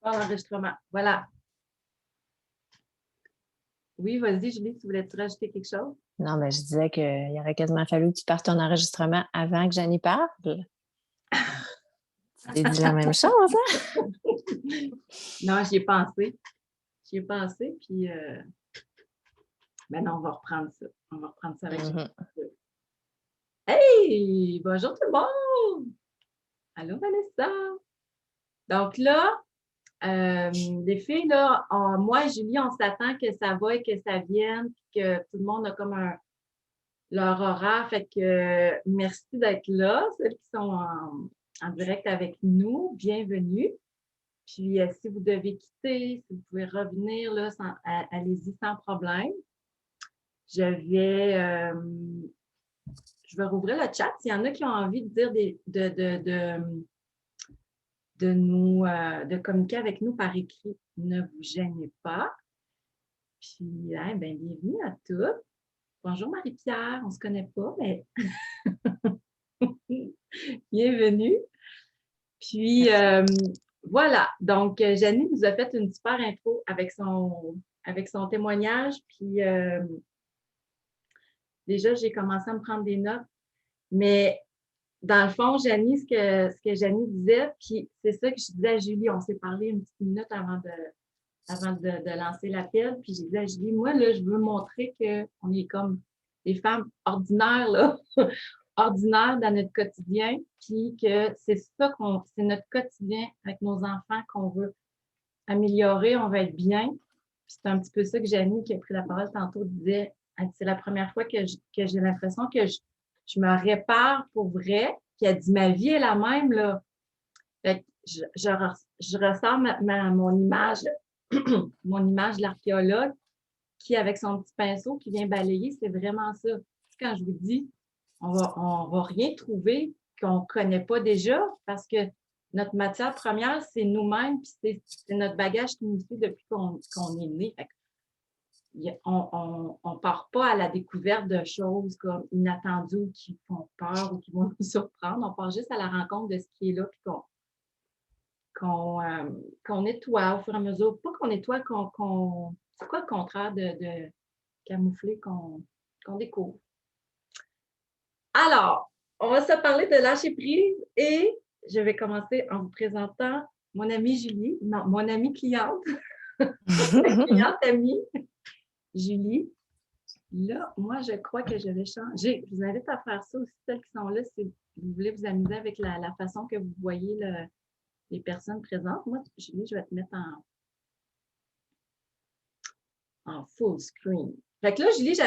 Pas l'enregistrement. Voilà. Oui, vas-y, Julie, tu voulais-tu rajouter quelque chose? Non, mais je disais qu'il aurait quasiment fallu que tu partes ton enregistrement avant que Jeannie parle. Tu t'es dit la même chose, hein? Non, j'y ai pensé. J'y ai pensé, puis ben non, on va reprendre ça. On va reprendre ça avec Julie. Mhm. Hey! Bonjour tout le monde! Allô, Vanessa! Donc là, les filles, là, moi et Julie, on s'attend que ça va et que ça vienne, puis que tout le monde a comme leur horaire. Fait que merci d'être là, celles qui sont en direct avec nous. Bienvenue. Puis si vous devez quitter, si vous pouvez revenir, là, allez-y sans problème. Je vais, euh, je vais rouvrir le chat. S'il y en a qui ont envie de dire de communiquer avec nous par écrit, ne vous gênez pas. Puis, hein, ben, bienvenue à tous. Bonjour Marie-Pierre, on ne se connaît pas, mais bienvenue. Puis, voilà. Donc, Janie nous a fait une super intro avec son témoignage. Puis, déjà, j'ai commencé à me prendre des notes. Mais dans le fond, Janie, ce que Janie disait, puis c'est ça que je disais à Julie, on s'est parlé une petite minute avant de lancer l'appel. Puis j'ai dit à Julie, moi, là, je veux montrer qu'on est comme des femmes ordinaires, là, ordinaires dans notre quotidien, puis que c'est notre quotidien avec nos enfants qu'on veut améliorer, on veut être bien. Puis c'est un petit peu ça que Janie, qui a pris la parole tantôt, disait. C'est la première fois que j'ai l'impression que je me répare pour vrai. Puis elle dit, ma vie est la même, là. Fait que je ressors mon image, mon image de l'archéologue qui, avec son petit pinceau, qui vient balayer, c'est vraiment ça. Quand je vous dis, on va rien trouver qu'on ne connaît pas déjà parce que notre matière première, c'est nous-mêmes, puis c'est notre bagage qui nous suit depuis qu'on est né. Fait que on ne part pas à la découverte de choses comme inattendues ou qui font peur ou qui vont nous surprendre. On part juste à la rencontre de ce qui est là, puis qu'on nettoie au fur et à mesure. Pas qu'on nettoie, c'est quoi le contraire de camoufler qu'on découvre? Alors, on va se parler de lâcher prise et je vais commencer en vous présentant mon amie Julie, non, mon amie cliente, ma cliente amie Julie. Là, moi, je crois que je vais changer. Je vous invite à faire ça aussi, celles qui sont là, si vous voulez vous amuser avec la façon que vous voyez les personnes présentes. Moi, Julie, je vais te mettre en full screen. Fait que là, Julie,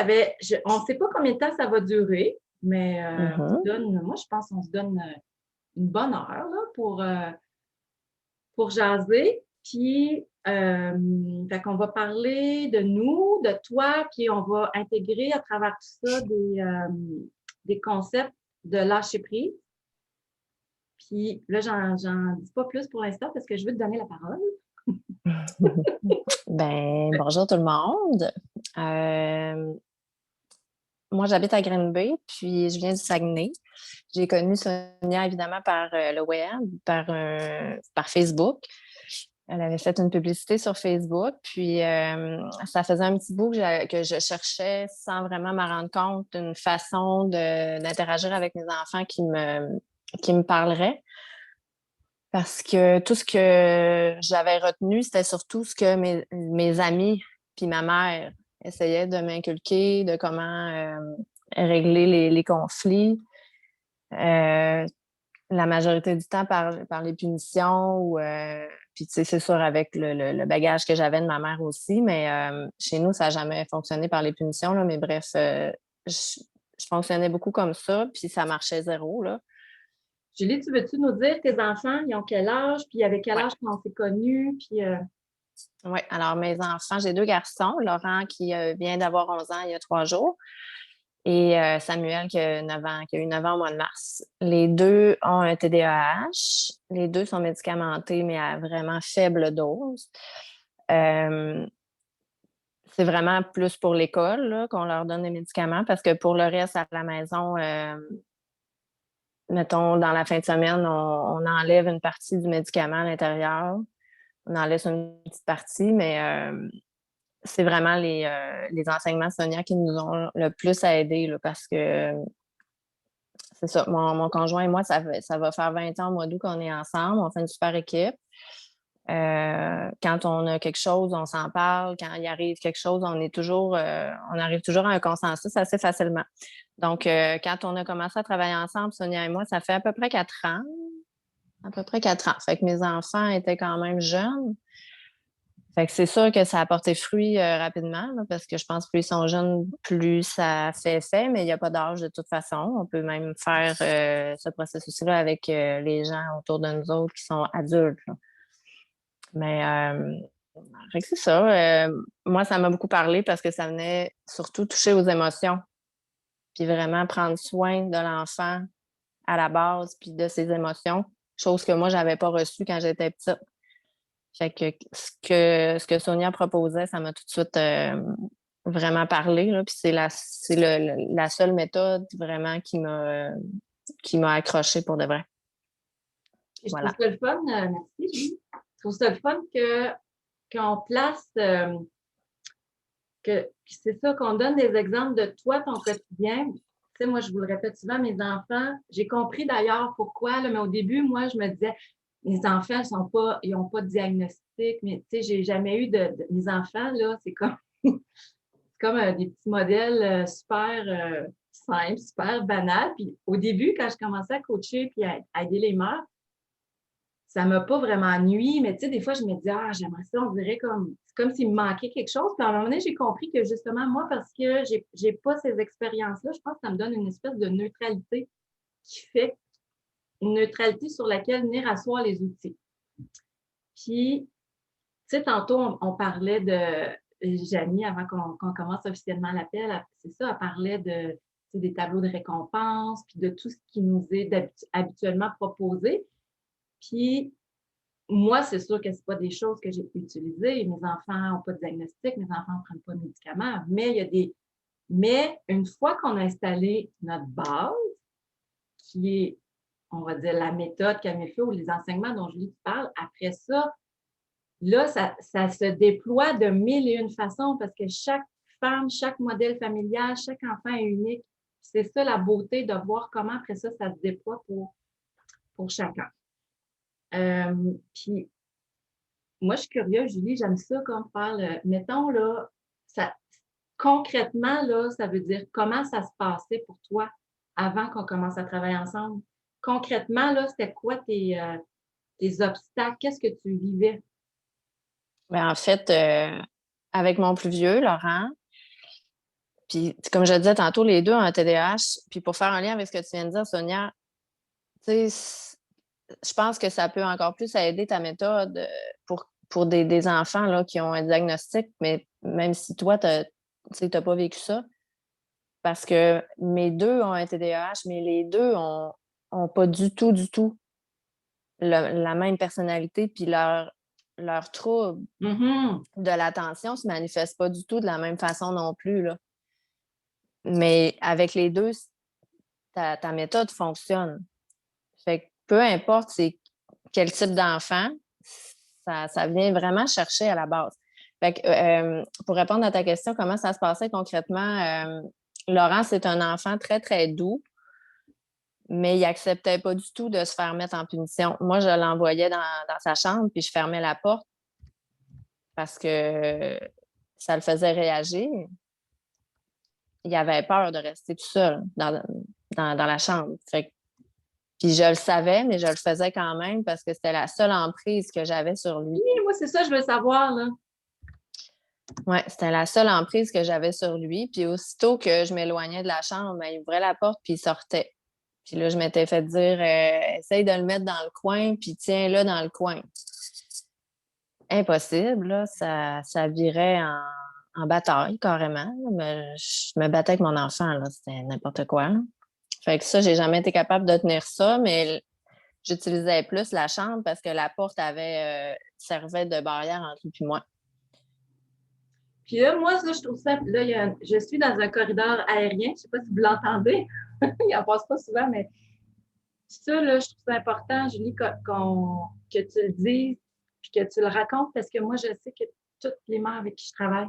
on ne sait pas combien de temps ça va durer, mais moi, je pense qu'on se donne une bonne heure là, pour jaser. Puis, fait qu'on va parler de nous, de toi, puis on va intégrer à travers tout ça des concepts de lâcher prise. Puis là, j'en dis pas plus pour l'instant parce que je veux te donner la parole. Ben, bonjour tout le monde. Moi, j'habite à Green Bay, puis je viens du Saguenay. J'ai connu Sonia, évidemment, par le web, par Facebook. Elle avait fait une publicité sur Facebook, puis ça faisait un petit bout que je cherchais, sans vraiment me rendre compte, une façon d'interagir avec mes enfants qui me parlerait. Parce que tout ce que j'avais retenu, c'était surtout ce que mes amis puis ma mère essayaient de m'inculquer, de comment régler les conflits. La majorité du temps par les punitions ou puis tu sais, c'est sûr avec le bagage que j'avais de ma mère aussi, mais chez nous, ça n'a jamais fonctionné par les punitions, là, mais bref, je fonctionnais beaucoup comme ça, puis ça marchait zéro, là. Julie, tu veux-tu nous dire tes enfants, ils ont quel âge, puis avec quel âge qu'on s'est connus, puis Oui, alors mes enfants, j'ai 2 garçons, Laurent qui vient d'avoir 11 ans il y a 3 jours et Samuel qui a 9 ans, qui a eu 9 ans au mois de mars. Les deux ont un TDAH. Les deux sont médicamentés, mais à vraiment faible dose. C'est vraiment plus pour l'école là, qu'on leur donne des médicaments parce que pour le reste, à la maison, mettons, dans la fin de semaine, on enlève une partie du médicament à l'intérieur. on en laisse une petite partie, mais c'est vraiment les enseignements Sonia qui nous ont le plus aidés là, parce que c'est ça, mon conjoint et moi, ça va faire 20 ans au mois d'août qu'on est ensemble. On fait une super équipe. Quand on a quelque chose, on s'en parle. Quand il arrive quelque chose, on arrive toujours à un consensus assez facilement. Donc, quand on a commencé à travailler ensemble, Sonia et moi, ça fait à peu près 4 ans. À peu près 4 ans. Fait que mes enfants étaient quand même jeunes. Fait que c'est sûr que ça a porté fruit rapidement, là, parce que je pense que plus ils sont jeunes, plus ça fait effet, mais il n'y a pas d'âge de toute façon. On peut même faire ce processus-là avec les gens autour de nous autres qui sont adultes, là. Mais fait que c'est ça. Moi, ça m'a beaucoup parlé parce que ça venait surtout toucher aux émotions, puis vraiment prendre soin de l'enfant à la base, puis de ses émotions, chose que moi, je n'avais pas reçue quand j'étais petite. Fait que ce que Sonia proposait, ça m'a tout de suite vraiment parlé, là. Puis c'est la seule méthode vraiment qui m'a accrochée pour de vrai. Je Voilà. trouve ça le fun, merci, Julie. Je trouve ça le fun qu'on place, que c'est ça, qu'on donne des exemples de toi, ton quotidien. Tu sais, moi, je vous le répète souvent, mes enfants, j'ai compris d'ailleurs pourquoi, là, mais au début, moi, je me disais, mes enfants, ils n'ont pas de diagnostic, mais tu sais, j'ai jamais eu mes enfants, là, c'est comme, c'est comme des petits modèles super simples, super banals. Puis au début, quand je commençais à coacher puis à aider les mères, ça ne m'a pas vraiment nui, mais tu sais, des fois, je me dis, ah, j'aimerais ça, on dirait c'est comme s'il me manquait quelque chose. Puis à un moment donné, j'ai compris que justement, moi, parce que j'ai pas ces expériences-là, je pense que ça me donne une espèce de neutralité qui fait une neutralité sur laquelle venir asseoir les outils. Puis, tu sais, tantôt, on parlait de Janie, avant qu'on commence officiellement l'appel, c'est ça, elle parlait des tableaux de récompense, puis de tout ce qui nous est habituellement proposé. Puis, moi, c'est sûr que ce pas des choses que j'ai pu utiliser. Mes enfants n'ont pas de diagnostic, mes enfants ne prennent pas de médicaments, mais une fois qu'on a installé notre base, qui est, on va dire, la méthode Camille ou les enseignements dont Julie parle, après ça, là, ça se déploie de mille et une façons parce que chaque femme, chaque modèle familial, chaque enfant est unique. C'est ça la beauté de voir comment après ça se déploie pour chacun. Puis, moi, je suis curieuse, Julie, j'aime ça comme faire mettons, là, concrètement, là, ça veut dire comment ça se passait pour toi avant qu'on commence à travailler ensemble? Concrètement, là, c'était quoi tes obstacles? Qu'est-ce que tu vivais? Ben, en fait, avec mon plus vieux, Laurent, puis comme je disais tantôt, les deux ont un TDAH. Puis pour faire un lien avec ce que tu viens de dire, Sonia, tu sais, je pense que ça peut encore plus aider ta méthode pour des enfants là, qui ont un diagnostic, mais même si toi, tu n'as pas vécu ça, parce que mes deux ont un TDAH, mais les deux ont pas du tout la même personnalité, puis leur trouble Mm-hmm. de l'attention ne se manifeste pas du tout de la même façon non plus, là. Mais avec les deux, ta méthode fonctionne. Fait que peu importe c'est quel type d'enfant, ça vient vraiment chercher à la base. Fait que, pour répondre à ta question, comment ça se passait concrètement? Laurent, c'est un enfant très, très doux, mais il n'acceptait pas du tout de se faire mettre en punition. Moi, je l'envoyais dans sa chambre, puis je fermais la porte parce que ça le faisait réagir. Il avait peur de rester tout seul dans la chambre. Puis je le savais, mais je le faisais quand même parce que c'était la seule emprise que j'avais sur lui. Oui, moi, c'est ça, je veux savoir, là. Oui, c'était la seule emprise que j'avais sur lui. Puis aussitôt que je m'éloignais de la chambre, ben, il ouvrait la porte puis il sortait. Puis là, je m'étais fait dire essaye de le mettre dans le coin, puis tiens-le dans le coin. Impossible, là. Ça virait en bataille carrément. Je me battais avec mon enfant, là. C'était n'importe quoi. Fait que ça, j'ai jamais été capable de tenir ça, mais j'utilisais plus la chambre parce que la porte servait de barrière entre lui et moi. Puis là, moi, ça, je trouve ça. Là, je suis dans un corridor aérien. Je ne sais pas si vous l'entendez. Il n'en passe pas souvent, mais ça, là, je trouve ça important, Julie, que tu le dises. puis que tu le racontes, parce que moi, je sais que toutes les mères avec qui je travaille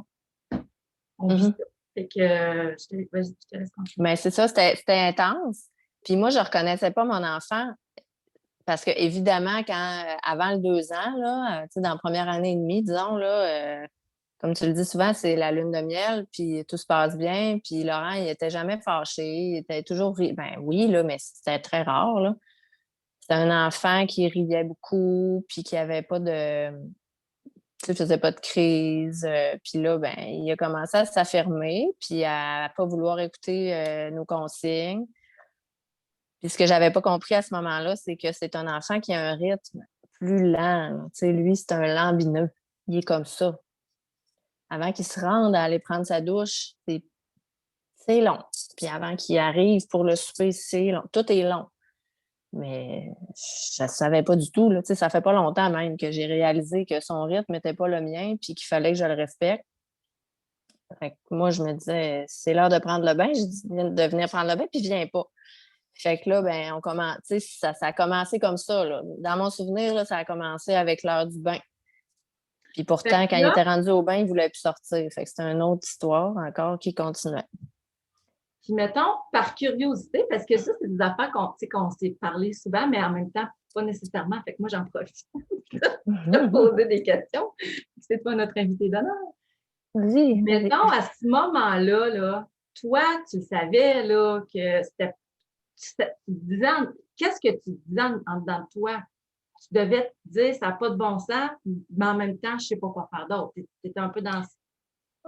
ont vu Mhm. ça. Fait que vas-y, je te laisse continuer. Mais c'est ça, c'était intense. Puis moi, je ne reconnaissais pas mon enfant parce que, évidemment, avant le 2 ans, là, tu sais, dans la première année et demie, disons, là, comme tu le dis souvent, c'est la lune de miel, puis tout se passe bien. Puis Laurent, il n'était jamais fâché, il était toujours. Ben oui, là, mais c'était très rare, là. C'était un enfant qui riait beaucoup, puis qui n'avait pas de. Tu sais, faisait pas de crise. Puis là, ben, il a commencé à s'affirmer, puis à pas vouloir écouter nos consignes. Puis ce que j'avais pas compris à ce moment-là, c'est que c'est un enfant qui a un rythme plus lent, là. Tu sais, lui, c'est un lambineux. Il est comme ça. Avant qu'il se rende à aller prendre sa douche, c'est long. Puis avant qu'il arrive pour le souper, c'est long. Tout est long. Mais je ne savais pas du tout, là. Tu sais, ça fait pas longtemps même que j'ai réalisé que son rythme n'était pas le mien puis qu'il fallait que je le respecte. Fait que moi, je me disais, c'est l'heure de prendre le bain. Je dis de venir prendre le bain, puis il vient pas. Fait que là, ben, on commence, tu sais, ça a commencé comme ça, là. Dans mon souvenir, là, ça a commencé avec l'heure du bain. Puis Fait pourtant, que quand il là, était rendu au bain, il voulait plus sortir. Fait que c'était une autre histoire encore qui continuait. puis mettons, par curiosité, parce que ça, c'est des affaires qu'on s'est parlé souvent, mais en même temps, pas nécessairement. Fait que moi, j'en profite de poser des questions. C'est toi notre invité d'honneur. Vas-y, vas-y. Mettons, à ce moment-là, là, toi, tu savais là, que c'était. Qu'est-ce que tu disais en dedans de toi? Tu devais te dire, ça n'a pas de bon sens, mais en même temps, je ne sais pas quoi faire d'autre. Tu étais un peu dans.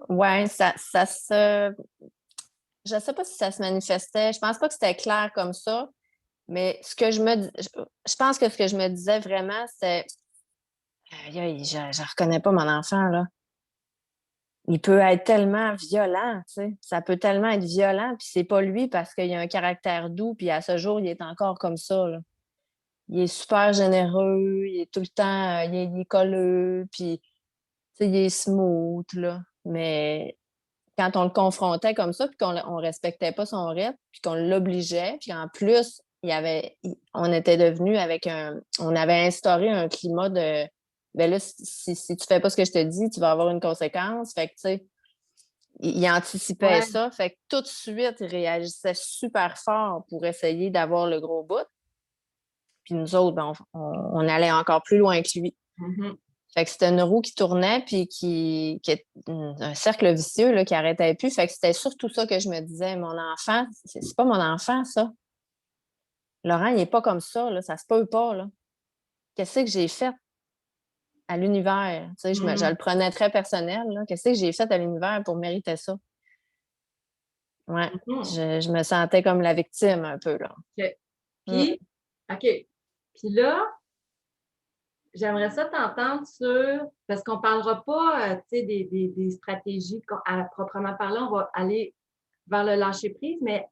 Ouais, ça se. Je ne sais pas si ça se manifestait. Je pense pas que c'était clair comme ça. Mais ce que je pense que ce que je me disais vraiment, c'est je ne reconnais pas mon enfant, là. Il peut être tellement violent, tu sais. Ça peut tellement être violent, puis c'est pas lui parce qu'il a un caractère doux, puis à ce jour, il est encore comme ça, là. Il est super généreux, il est tout le temps, il est colleux, puis tu sais, il est smooth, là. Mais quand on le confrontait comme ça, puis qu'on respectait pas son rythme, puis qu'on l'obligeait, puis en plus, on était devenu on avait instauré un climat de, ben là, si tu fais pas ce que je te dis, tu vas avoir une conséquence. Fait que, tu sais, il anticipait Ouais. ça. Fait que tout de suite, il réagissait super fort pour essayer d'avoir le gros bout. Puis nous autres, ben, on allait encore plus loin que lui. Mhm. Fait que c'était une roue qui tournait, puis qui est un cercle vicieux là, qui n'arrêtait plus. Fait que c'était surtout ça que je me disais. Mon enfant, c'est pas mon enfant, ça. Laurent, il n'est pas comme ça, là. Ça se peut pas, là. Qu'est-ce que j'ai fait à l'univers? Tu sais, je Mhm. le prenais très personnel, là. Qu'est-ce que j'ai fait à l'univers pour mériter ça? Ouais. Mhm. Je me sentais comme la victime un peu, là. OK. Mm. Puis, OK. Puis là, j'aimerais ça t'entendre sur, parce qu'on ne parlera pas, tu sais, des stratégies à proprement parler, on va aller vers le lâcher-prise, mais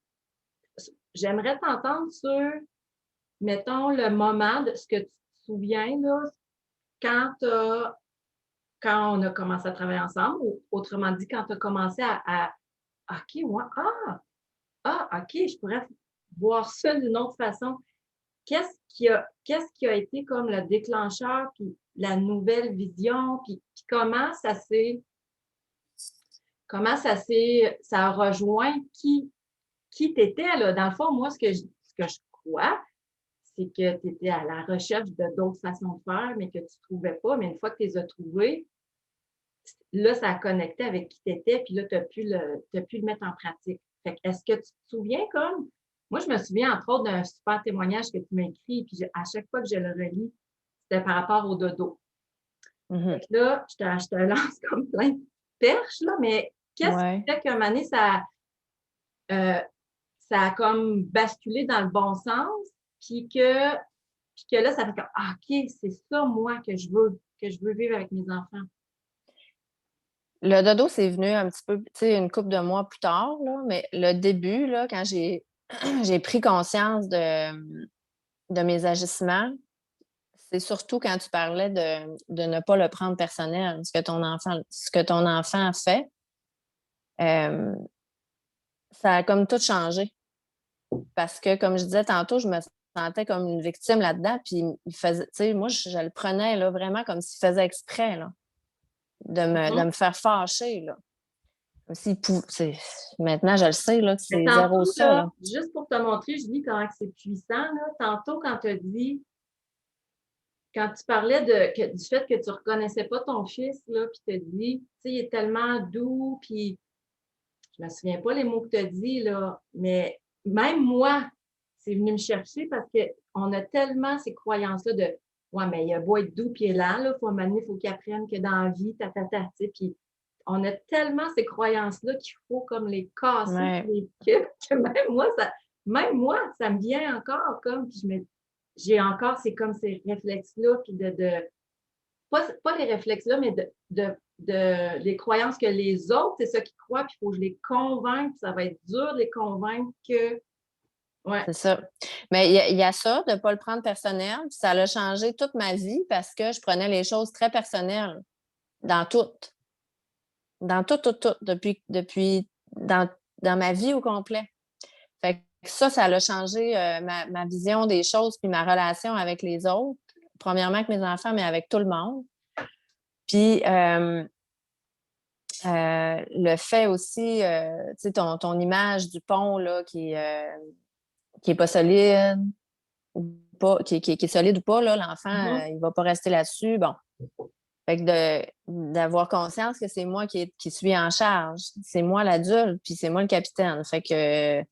j'aimerais t'entendre sur, mettons, le moment de ce que tu te souviens, là, quand, quand on a commencé à travailler ensemble, ou autrement dit, quand tu as commencé OK, ouais, OK, je pourrais voir ça d'une autre façon. Qu'est-ce qui a été comme le déclencheur, puis la nouvelle vision, puis ça a rejoint qui t'étais, là. Dans le fond, moi, ce que je crois, c'est que tu étais à la recherche de d'autres façons de faire, mais que tu ne trouvais pas. Mais une fois que tu les as trouvées, là, ça a connecté avec qui tu étais, puis là, tu as pu le mettre en pratique. Fait que, est-ce que tu te souviens comme. Moi, je me souviens, entre autres, d'un super témoignage que tu m'as écrit, puis à chaque fois que je le relis, c'était par rapport au dodo. Fait Mhm. que là, je te lance comme plein de perches, là, mais qu'est-ce qui Ouais. fait qu'à un moment donné, euh, ça a comme basculé dans le bon sens, puis que là, ça fait comme, ah, OK, c'est ça, moi, que je veux vivre avec mes enfants. Le dodo, c'est venu un petit peu, tu sais, une couple de mois plus tard, là, mais le début, là, quand j'ai pris conscience de mes agissements, c'est surtout quand tu parlais de ne pas le prendre personnel, ce que ton enfant fait. Ça a comme tout changé. Parce que, comme je disais tantôt, je me sentais comme une victime là-dedans. Puis il faisait, tu sais, moi, je le prenais là, vraiment comme s'il faisait exprès là, de me faire fâcher. Là. Comme s'il maintenant, je le sais là, que Mais c'est zéro tantôt, ça. là, Là. juste pour te montrer, Julie, comment que c'est puissant, là, tantôt, quand tu as dit, quand tu parlais du fait que tu ne reconnaissais pas ton fils, là, puis tu as dit, tu sais, il est tellement doux, puis je me souviens pas les mots que tu as dit, là, mais même moi, c'est venu me chercher parce qu'on a tellement ces croyances-là de ouais, mais il a beau être doux puis il est là, faut il faut qu'il apprenne que dans la vie, tu sais, puis on a tellement ces croyances-là qu'il faut comme les casser, Ouais. que même moi, ça me vient encore comme, puis j'ai encore, c'est comme ces réflexes-là, puis pas les réflexes-là, mais les croyances que les autres, c'est ça qu'ils croient, puis il faut que je les convainque, puis ça va être dur de les convaincre que. Ouais. C'est ça. Mais il y a ça, de ne pas le prendre personnel. Puis ça a changé toute ma vie parce que je prenais les choses très personnelles dans tout. Dans tout, tout, tout. Depuis dans ma vie au complet. Fait que ça a changé ma vision des choses puis ma relation avec les autres. Premièrement avec mes enfants, mais avec tout le monde. Puis le fait aussi, tu sais, ton image du pont là, qui est pas solide, ou pas, qui est solide ou pas, là, l'enfant, il va pas rester là-dessus. Bon. Fait que d'avoir conscience que c'est moi qui suis en charge. C'est moi l'adulte, puis c'est moi le capitaine. Fait que c'est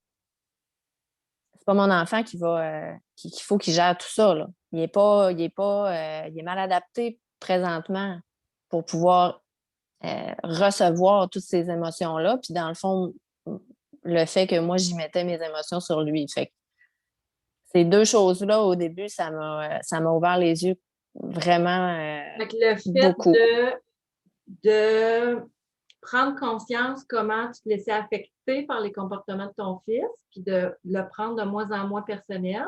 pas mon enfant qui va qu'il faut qu'il gère tout ça. Là. Il est mal adapté présentement pour pouvoir recevoir toutes ces émotions-là. Puis dans le fond, le fait que moi, j'y mettais mes émotions sur lui. Fait que ces deux choses-là, au début, ça m'a ouvert les yeux vraiment Fait que le fait beaucoup. de prendre conscience comment tu te laissais affecter par les comportements de ton fils, puis de le prendre de moins en moins personnel.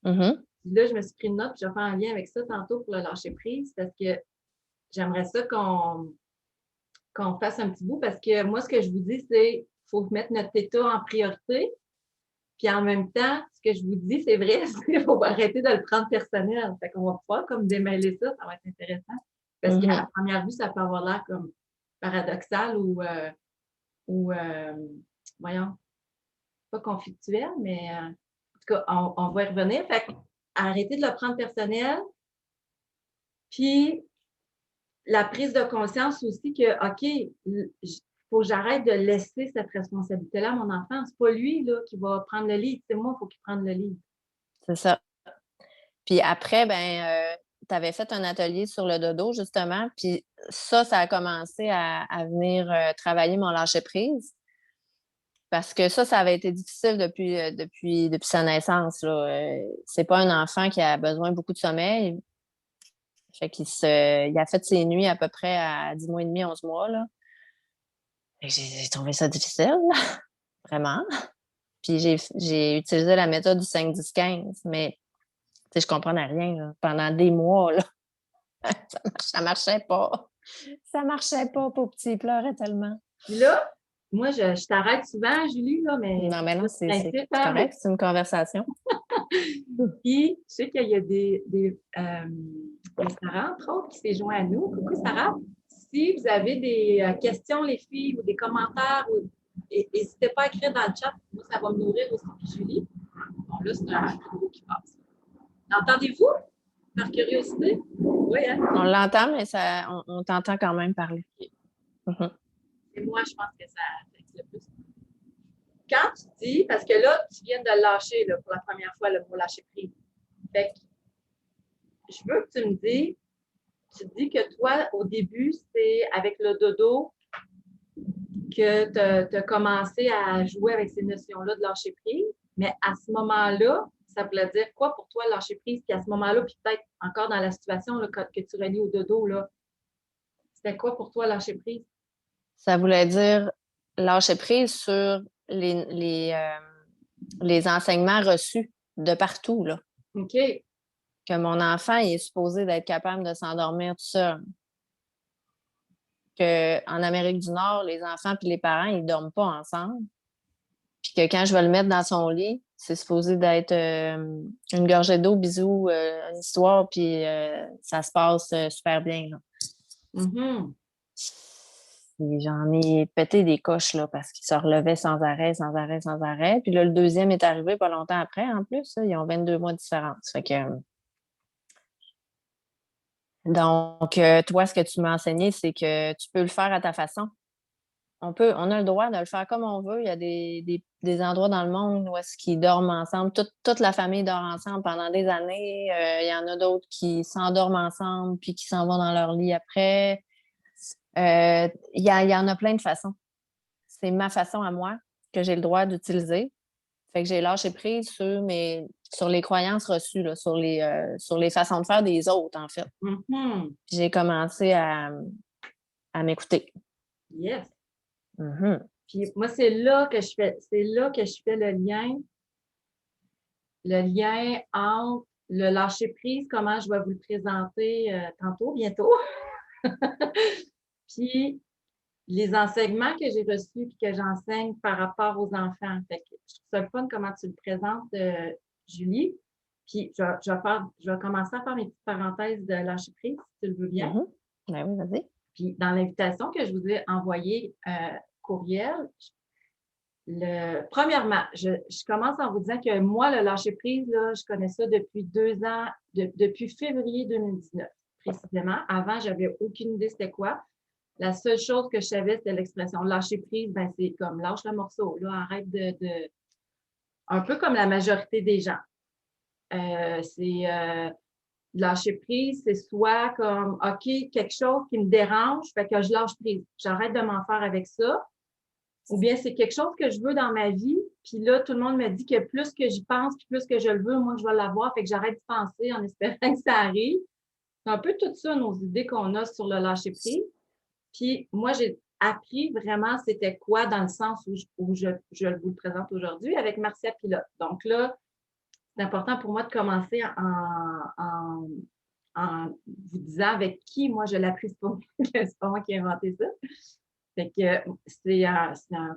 Mm-hmm. Puis là, je me suis pris une note, puis je vais faire un lien avec ça tantôt pour le lâcher prise, parce que j'aimerais ça qu'on fasse un petit bout, parce que moi, ce que je vous dis, c'est qu'il faut mettre notre état en priorité. Puis en même temps, ce que je vous dis, c'est vrai, il faut arrêter de le prendre personnel. Fait qu'on va pouvoir comme démêler ça, ça va être intéressant. Parce qu'à la première vue, ça peut avoir l'air comme paradoxal ou voyons, pas conflictuel, mais en tout cas, on va y revenir. Fait arrêter de le prendre personnel. Puis la prise de conscience aussi que, OK, il faut que j'arrête de laisser cette responsabilité-là à mon enfant. C'est pas lui là, qui va prendre le lead, c'est moi, il faut qu'il prenne le lead. C'est ça. Puis après, tu avais fait un atelier sur le dodo, justement. Puis ça a commencé à venir travailler mon lâcher-prise. Parce que ça avait été difficile depuis sa naissance. Là. C'est pas un enfant qui a besoin beaucoup de sommeil. Fait il a fait ses nuits à peu près à 10 mois et demi, 11 mois. Là. J'ai trouvé ça difficile, vraiment. Puis j'ai utilisé la méthode du 5-10-15, mais je comprenais rien là, pendant des mois. Là. Ça marchait pas. Ça marchait pas, pauvre petit, il pleurait tellement. Puis là, moi, je t'arrête souvent, Julie, là, mais Non, mais non, c'est principe, hein, correct, c'est une conversation. puis, je sais qu'il y a Sarah, entre autres, qui s'est joint à nous. Coucou, Sarah. Si vous avez des questions, les filles, ou des commentaires, n'hésitez pas à écrire dans le chat. Moi, ça va me nourrir aussi. Puis Julie, bon, là, c'est un vidéo qui passe. Entendez-vous, par curiosité? Oui, hein? On l'entend, mais on t'entend quand même parler. Okay. Et moi, je pense que ça affecte le plus. Quand tu dis, parce que là, tu viens de lâcher là, pour la première fois le mot lâcher prise. Fait que je veux que tu te dis que toi, au début, c'est avec le dodo que tu as commencé à jouer avec ces notions-là de lâcher prise. Mais à ce moment-là, ça voulait dire quoi pour toi lâcher prise? Puis à ce moment-là, puis peut-être encore dans la situation là, que tu relis au dodo, là, c'était quoi pour toi lâcher prise? Ça voulait dire lâcher prise sur les enseignements reçus de partout, là. OK. Que mon enfant il est supposé d'être capable de s'endormir tout seul. Qu'en Amérique du Nord, les enfants et les parents, ils ne dorment pas ensemble. Puis que quand je vais le mettre dans son lit, c'est supposé d'être une gorgée d'eau, bisous, une histoire, puis ça se passe super bien, là. Mhm. Et j'en ai pété des coches, là, parce qu'ils se relevaient sans arrêt, sans arrêt, sans arrêt. Puis là, le deuxième est arrivé pas longtemps après, en plus, là. Ils ont 22 mois de différence. Fait que, donc, toi, ce que tu m'as enseigné, c'est que tu peux le faire à ta façon. On a le droit de le faire comme on veut. Il y a des endroits dans le monde où est-ce qu'ils dorment ensemble. Toute la famille dort ensemble pendant des années. Il y en a d'autres qui s'endorment ensemble puis qui s'en vont dans leur lit après. Il y en a plein de façons. C'est ma façon à moi que j'ai le droit d'utiliser. Fait que j'ai lâché prise sur les croyances reçues, là, sur les façons de faire des autres, en fait. Mhm. Puis j'ai commencé à m'écouter. Yes. Mhm. Puis moi, c'est là que je fais le lien entre le lâcher prise, comment je vais vous le présenter tantôt, bientôt, puis les enseignements que j'ai reçus et que j'enseigne par rapport aux enfants. Fait que je trouve ça le fun comment tu le présentes, Julie. Puis je vais commencer à faire mes petites parenthèses de lâcher prise, si tu le veux bien. Mhm. Ben oui, vas-y. Puis dans l'invitation que je vous ai envoyée courriel, premièrement, je commence en vous disant que moi, le lâcher-prise, là, je connais ça depuis 2 ans, depuis février 2019, précisément. Avant, j'avais aucune idée c'était quoi. La seule chose que je savais, c'était l'expression lâcher-prise, ben, c'est comme lâche le morceau, là, arrête un peu comme la majorité des gens. C'est lâcher prise, c'est soit comme OK, quelque chose qui me dérange, fait que je lâche prise. J'arrête de m'en faire avec ça. Ou bien c'est quelque chose que je veux dans ma vie, puis là, tout le monde me dit que plus que j'y pense, puis plus que je le veux, moi, je vais l'avoir, fait que j'arrête de penser en espérant que ça arrive. C'est un peu tout ça, nos idées qu'on a sur le lâcher-prise. Puis moi, j'ai appris vraiment c'était quoi dans le sens où je vous le présente aujourd'hui avec Marcia Pilote. Donc là, c'est important pour moi de commencer en vous disant avec qui moi je l'ai appris. C'est pas moi qui ai inventé ça. Fait que c'est un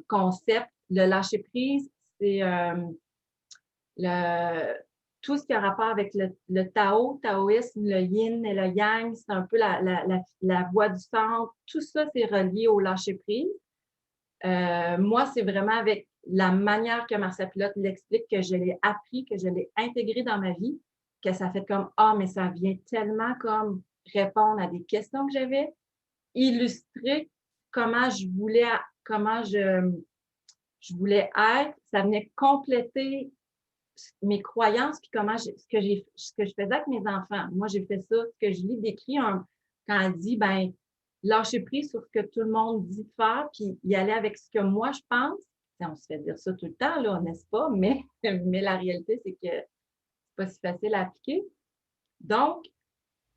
concept. Le lâcher-prise, c'est tout ce qui a rapport avec le Tao, taoïsme, le yin et le yang, c'est un peu la voie du centre. Tout ça, c'est relié au lâcher-prise. Moi, c'est vraiment avec la manière que Marcia Pilote l'explique que je l'ai appris, que je l'ai intégré dans ma vie, que ça fait comme ah, mais ça vient tellement comme répondre à des questions que j'avais, illustrer comment je voulais être, ça venait compléter mes croyances puis ce que je faisais avec mes enfants. Moi, j'ai fait ça, ce que je lis décrit quand elle dit ben lâcher prise sur ce que tout le monde dit de faire, puis y aller avec ce que moi je pense. On se fait dire ça tout le temps, là, n'est-ce pas? Mais la réalité, c'est que c'est pas si facile à appliquer. Donc,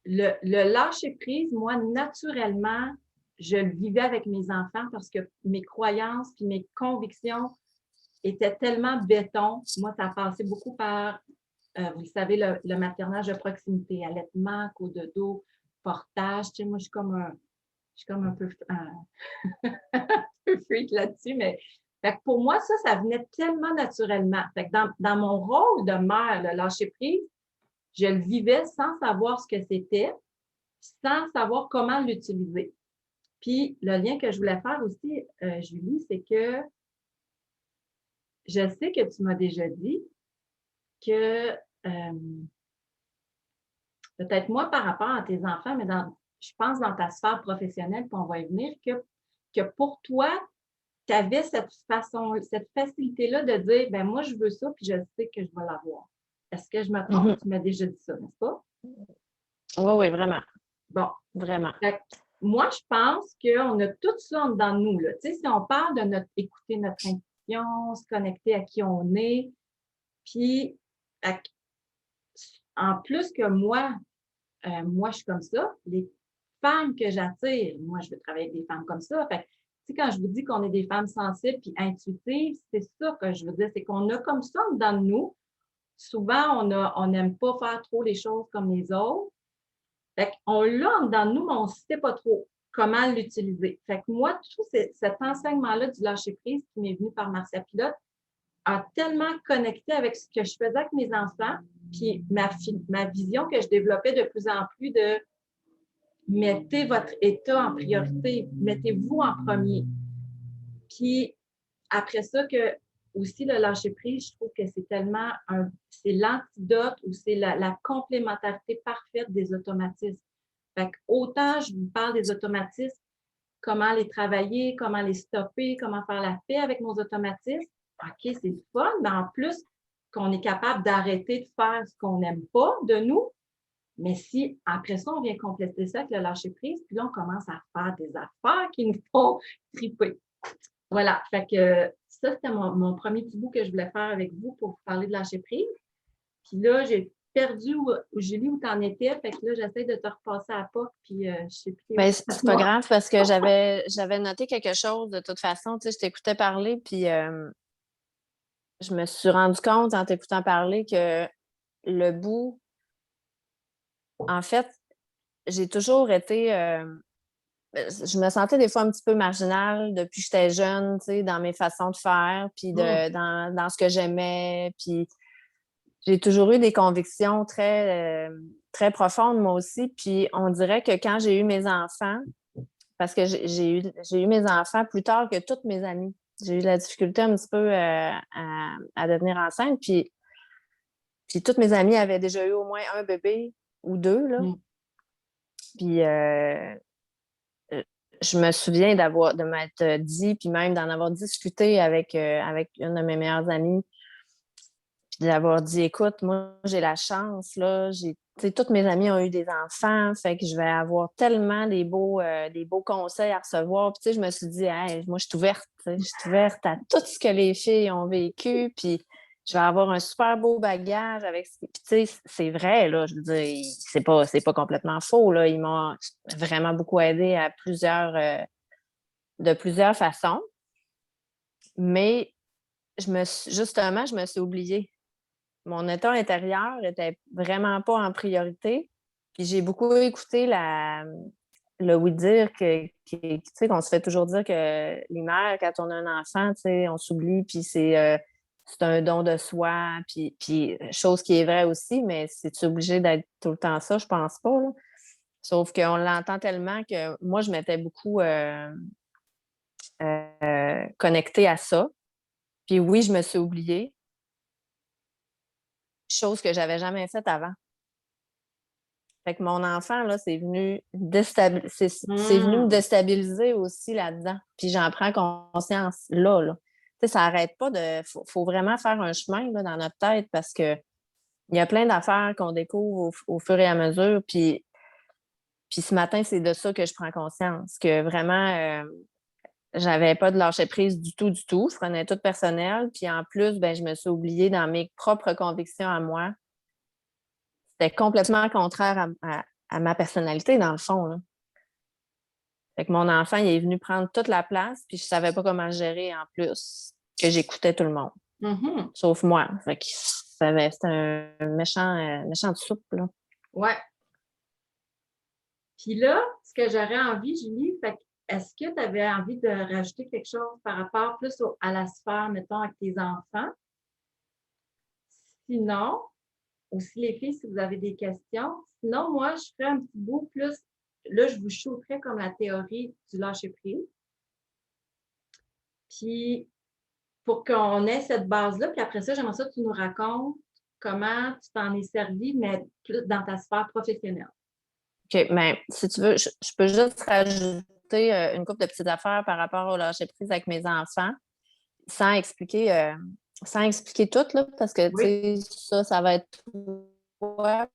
le lâcher prise, moi, naturellement, je le vivais avec mes enfants parce que mes croyances puis mes convictions étaient tellement béton. Moi, ça a passé beaucoup par, vous le savez, le maternage de proximité, allaitement, coup de dos, portage. Tu sais, moi, je suis comme un peu, un peu freak là-dessus, mais fait que pour moi, ça venait tellement naturellement. Fait que dans mon rôle de mère, le lâcher prise, je le vivais sans savoir ce que c'était, sans savoir comment l'utiliser. Puis, le lien que je voulais faire aussi, Julie, c'est que je sais que tu m'as déjà dit que, peut-être moi par rapport à tes enfants, mais je pense dans ta sphère professionnelle, puis on va y venir, que pour toi, tu avais cette facilité-là de dire, ben moi, je veux ça, puis je sais que je vais l'avoir. Est-ce que je me trompe? Mhm. Tu m'as déjà dit ça, n'est-ce pas? Oui, oui, vraiment. Bon. Vraiment. Moi, je pense qu'on a tout ça dans nous. Là. Tu sais, si on parle de écouter notre intuition, se connecter à qui on est, puis en plus que moi, je suis comme ça, les femmes que j'attire, moi, je veux travailler avec des femmes comme ça. Fait tu sais, quand je vous dis qu'on est des femmes sensibles puis intuitives, c'est ça que je veux dire, c'est qu'on a comme ça dans nous. Souvent, on n'aime pas faire trop les choses comme les autres. Fait qu'on l'a dans nous, mais on ne sait pas trop comment l'utiliser. Fait que moi, tout cet enseignement-là du lâcher-prise qui m'est venu par Marcia Pilote, a tellement connecté avec ce que je faisais avec mes enfants, puis ma vision que je développais de plus en plus de mettez votre état en priorité, mettez-vous en premier. Puis après ça, que aussi le lâcher prise, je trouve que c'est tellement c'est l'antidote ou c'est la complémentarité parfaite des automatismes. Fait que autant je vous parle des automatismes, comment les travailler, comment les stopper, comment faire la paix avec nos automatismes. OK, c'est le fun, mais en plus, qu'on est capable d'arrêter de faire ce qu'on n'aime pas de nous. Mais si après ça, on vient compléter ça avec le lâcher prise, puis là, on commence à faire des affaires qui nous font triper. Voilà, fait que ça, c'était mon premier petit bout que je voulais faire avec vous pour vous parler de lâcher prise. Puis là, j'ai perdu Julie, où tu en étais. Fait que là, j'essaie de te repasser à la porte, puis je sais plus. Ben, c'est pas grave parce que j'avais noté quelque chose de toute façon. Tu sais, je t'écoutais parler, puis je me suis rendu compte en t'écoutant parler que le bout, en fait, j'ai toujours été. Je me sentais des fois un petit peu marginale depuis que j'étais jeune, tu sais, dans mes façons de faire, puis dans ce que j'aimais. Puis j'ai toujours eu des convictions très profondes, moi aussi. Puis on dirait que quand j'ai eu mes enfants, parce que j'ai eu mes enfants plus tard que toutes mes amies. J'ai eu de la difficulté un petit peu à devenir enceinte. Puis toutes mes amies avaient déjà eu au moins un bébé ou deux, là. Puis je me souviens de m'être dit, puis même d'en avoir discuté avec une de mes meilleures amies, puis d'avoir dit, écoute, moi, j'ai la chance, là, toutes mes amies ont eu des enfants, fait que je vais avoir tellement des beaux conseils à recevoir. Puis, tu sais, je me suis dit, hey, moi, je suis ouverte, je suis ouverte à tout ce que les filles ont vécu, puis je vais avoir un super beau bagage avec. Puis, tu sais, c'est vrai, là, je veux dire, c'est pas complètement faux, là. Ils m'ont vraiment beaucoup aidé de plusieurs façons, mais justement, je me suis oubliée. Mon état intérieur n'était vraiment pas en priorité. Puis j'ai beaucoup écouté le oui-dire tu sais, qu'on se fait toujours dire que les mères, quand on a un enfant, tu sais, on s'oublie, puis c'est un don de soi, puis chose qui est vraie aussi, mais c'est-tu obligé d'être tout le temps ça? Je pense pas, là. Sauf qu'on l'entend tellement que moi, je m'étais beaucoup connectée à ça. Puis oui, je me suis oubliée, chose que j'avais jamais faite avant. Fait que mon enfant, là, c'est venu me déstabiliser aussi là-dedans. Puis j'en prends conscience là. Tu sais, ça n'arrête pas de. Faut vraiment faire un chemin là, dans notre tête parce que il y a plein d'affaires qu'on découvre au fur et à mesure. Puis ce matin, c'est de ça que je prends conscience. Que vraiment, j'avais pas de lâcher prise du tout, du tout. Je prenais tout personnel. Puis en plus, ben, je me suis oubliée dans mes propres convictions à moi. C'était complètement contraire à ma personnalité, dans le fond, là. Fait que mon enfant, il est venu prendre toute la place, puis je savais pas comment gérer en plus, que j'écoutais tout le monde, sauf moi. Fait que c'était un méchant de soupe, là. Ouais. Puis là, ce que j'aurais envie, Julie, est-ce que tu avais envie de rajouter quelque chose par rapport plus à la sphère, mettons, avec tes enfants? Sinon, aussi les filles, si vous avez des questions. Sinon, moi, je ferais un petit bout plus. Là, je vous shooterais comme la théorie du lâcher-prise. Puis, pour qu'on ait cette base-là, puis après ça, j'aimerais ça que tu nous racontes comment tu t'en es servi, mais plus dans ta sphère professionnelle. OK, mais si tu veux, je peux juste rajouter une couple de petites affaires par rapport au lâcher-prise avec mes enfants, sans expliquer tout, là, parce que, tu Oui. sais, ça va être toi.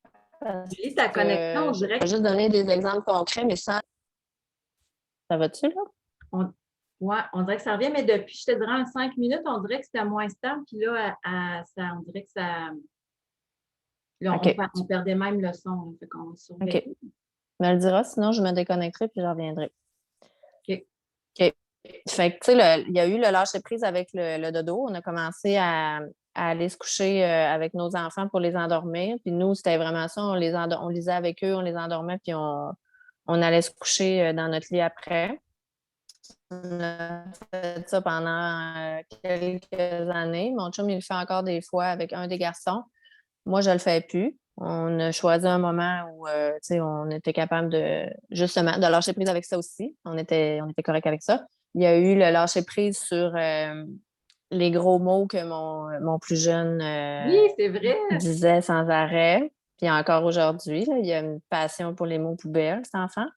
Julie, ta connexion, on Je dirait vais juste donner des exemples concrets, mais sans. Ça va-tu, là? on dirait que ça revient, mais depuis, je te dirais, en 5 minutes, on dirait que c'était moins stable. Puis là, on dirait que ça. Là, OK. on perdait même le son. Là, fait qu'on surveille. OK. Tu me le diras, sinon je me déconnecterai puis je reviendrai. OK. OK. Fait que, tu sais, il y a eu le lâcher-prise avec le dodo. On a commencé à aller se coucher avec nos enfants pour les endormir. Puis nous, c'était vraiment ça. On lisait avec eux, on les endormait, puis on allait se coucher dans notre lit après. On a fait ça pendant quelques années. Mon chum, il le fait encore des fois avec un des garçons. Moi, je le fais plus. On a choisi un moment où, tu sais, on était capable de, justement, de lâcher prise avec ça aussi. On était correct avec ça. Il y a eu le lâcher prise sur les gros mots que mon plus jeune Oui, c'est vrai. disait sans arrêt. Puis encore aujourd'hui, là, il y a une passion pour les mots poubelles, cet enfant.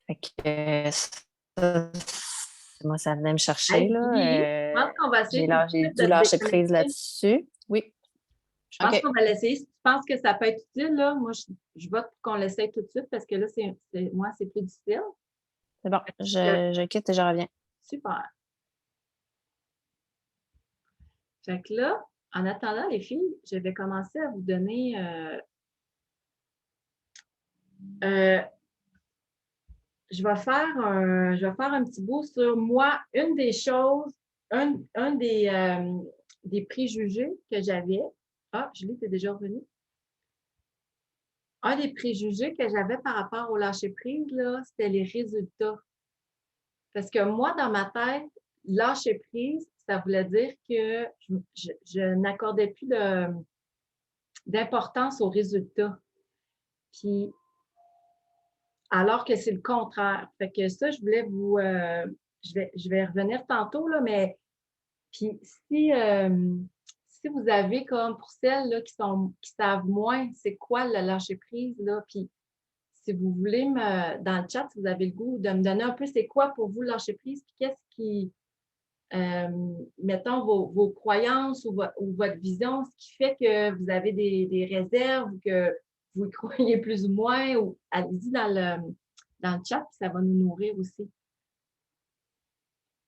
Fait que moi, ça venait me chercher, Hey, là. Julie, je pense qu'on va essayer tout de J'ai suite de dû te lâcher prise déconnecter. là-dessus. Oui. Je pense OK. qu'on va l'essayer. Si tu penses que ça peut être utile, là, moi, je vote pour qu'on l'essaye tout de suite parce que là, moi, c'est plus difficile. C'est bon. Euh, Je quitte et je reviens. Super. Fait que là, en attendant, les filles, je vais commencer à vous donner euh, je vais faire un petit bout sur moi, une des choses, un des préjugés que j'avais. Ah, Julie, t'es déjà revenue? Un des préjugés que j'avais par rapport au lâcher-prise, là, c'était les résultats. Parce que moi, dans ma tête, lâcher-prise, ça voulait dire que je n'accordais plus d'importance aux résultats. Puis, alors que c'est le contraire. Fait que ça, je voulais je vais revenir tantôt, là, mais puis si vous avez comme pour celles là, qui savent moins c'est quoi le lâcher prise, là, puis si vous voulez dans le chat, si vous avez le goût de me donner un peu c'est quoi pour vous le lâcher prise, puis qu'est-ce qui, mettons, vos croyances ou votre vision, ce qui fait que vous avez des réserves ou que vous y croyez plus ou moins, ou allez-y dans le chat, puis ça va nous nourrir aussi.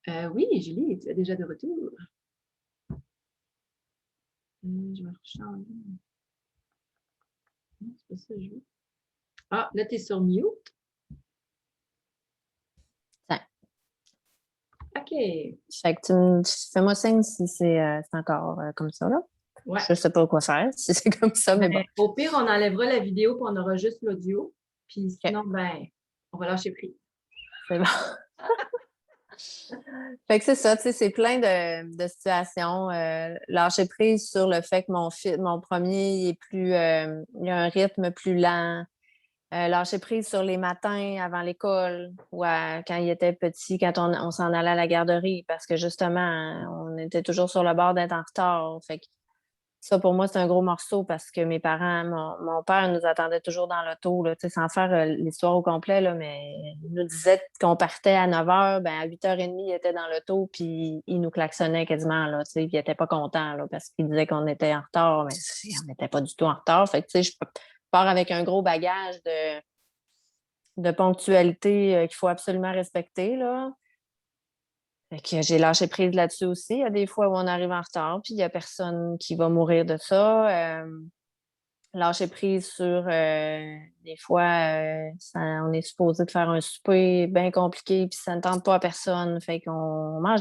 Oui, Julie, tu es déjà de retour. Je vais rechanger. Non, c'est pas ça que je veux. Ah, là, tu es sur mute. Tiens. OK. Fait que fais-moi signe si c'est encore comme ça, là. Ouais. Je sais pas quoi faire si c'est comme ça, mais bon. Au pire, on enlèvera la vidéo puis on aura juste l'audio. Puis OK. sinon, ben, on va lâcher prise. C'est bon. Fait que c'est ça, tu sais, c'est plein de situations. Lâcher prise sur le fait que mon premier il est il a un rythme plus lent. Lâcher prise sur les matins avant l'école ou quand il était petit, quand on s'en allait à la garderie, parce que justement, on était toujours sur le bord d'être en retard. Fait que ça, pour moi, c'est un gros morceau parce que mes parents, mon père nous attendait toujours dans l'auto, là, tu sais, sans faire l'histoire au complet, là, mais il nous disait qu'on partait à 9 h, ben à 8 h 30, il était dans l'auto, puis il nous klaxonnait quasiment, là, tu sais, puis il n'était pas content, là, parce qu'il disait qu'on était en retard, mais on n'était pas du tout en retard. Fait que, tu sais, je pars avec un gros bagage de ponctualité qu'il faut absolument respecter, là. Fait que j'ai lâché prise là-dessus aussi. Il y a des fois où on arrive en retard, puis il n'y a personne qui va mourir de ça. Lâcher prise sur des fois, on est supposé de faire un souper bien compliqué, puis ça ne tente pas à personne. Fait qu'on mange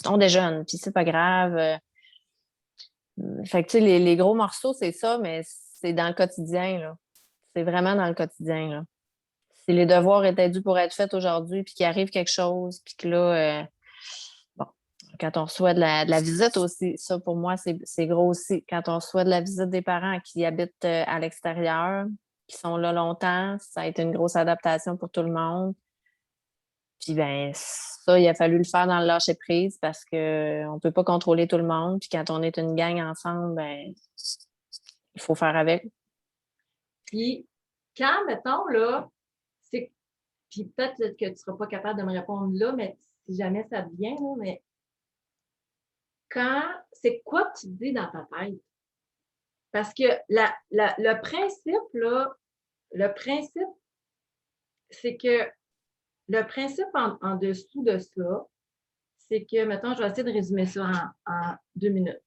on déjeune, puis c'est pas grave. Fait que tu sais, les gros morceaux, c'est ça, mais c'est dans le quotidien, là. C'est vraiment dans le quotidien, là. Si les devoirs étaient dus pour être faits aujourd'hui, puis qu'il arrive quelque chose, puis que là, bon, quand on reçoit de la visite aussi, ça pour moi, c'est gros aussi. Quand on reçoit de la visite des parents qui habitent à l'extérieur, qui sont là longtemps, ça a été une grosse adaptation pour tout le monde. Puis ben ça, il a fallu le faire dans le lâcher-prise parce qu'on ne peut pas contrôler tout le monde. Puis quand on est une gang ensemble, ben il faut faire avec. Puis, quand, mettons, là, c'est. Puis peut-être que tu ne seras pas capable de me répondre là, mais si jamais ça te vient, là, mais c'est quoi que tu dis dans ta tête? Parce que le principe, là, le principe, c'est que le principe en dessous de ça, c'est que, mettons, je vais essayer de résumer ça en 2 minutes.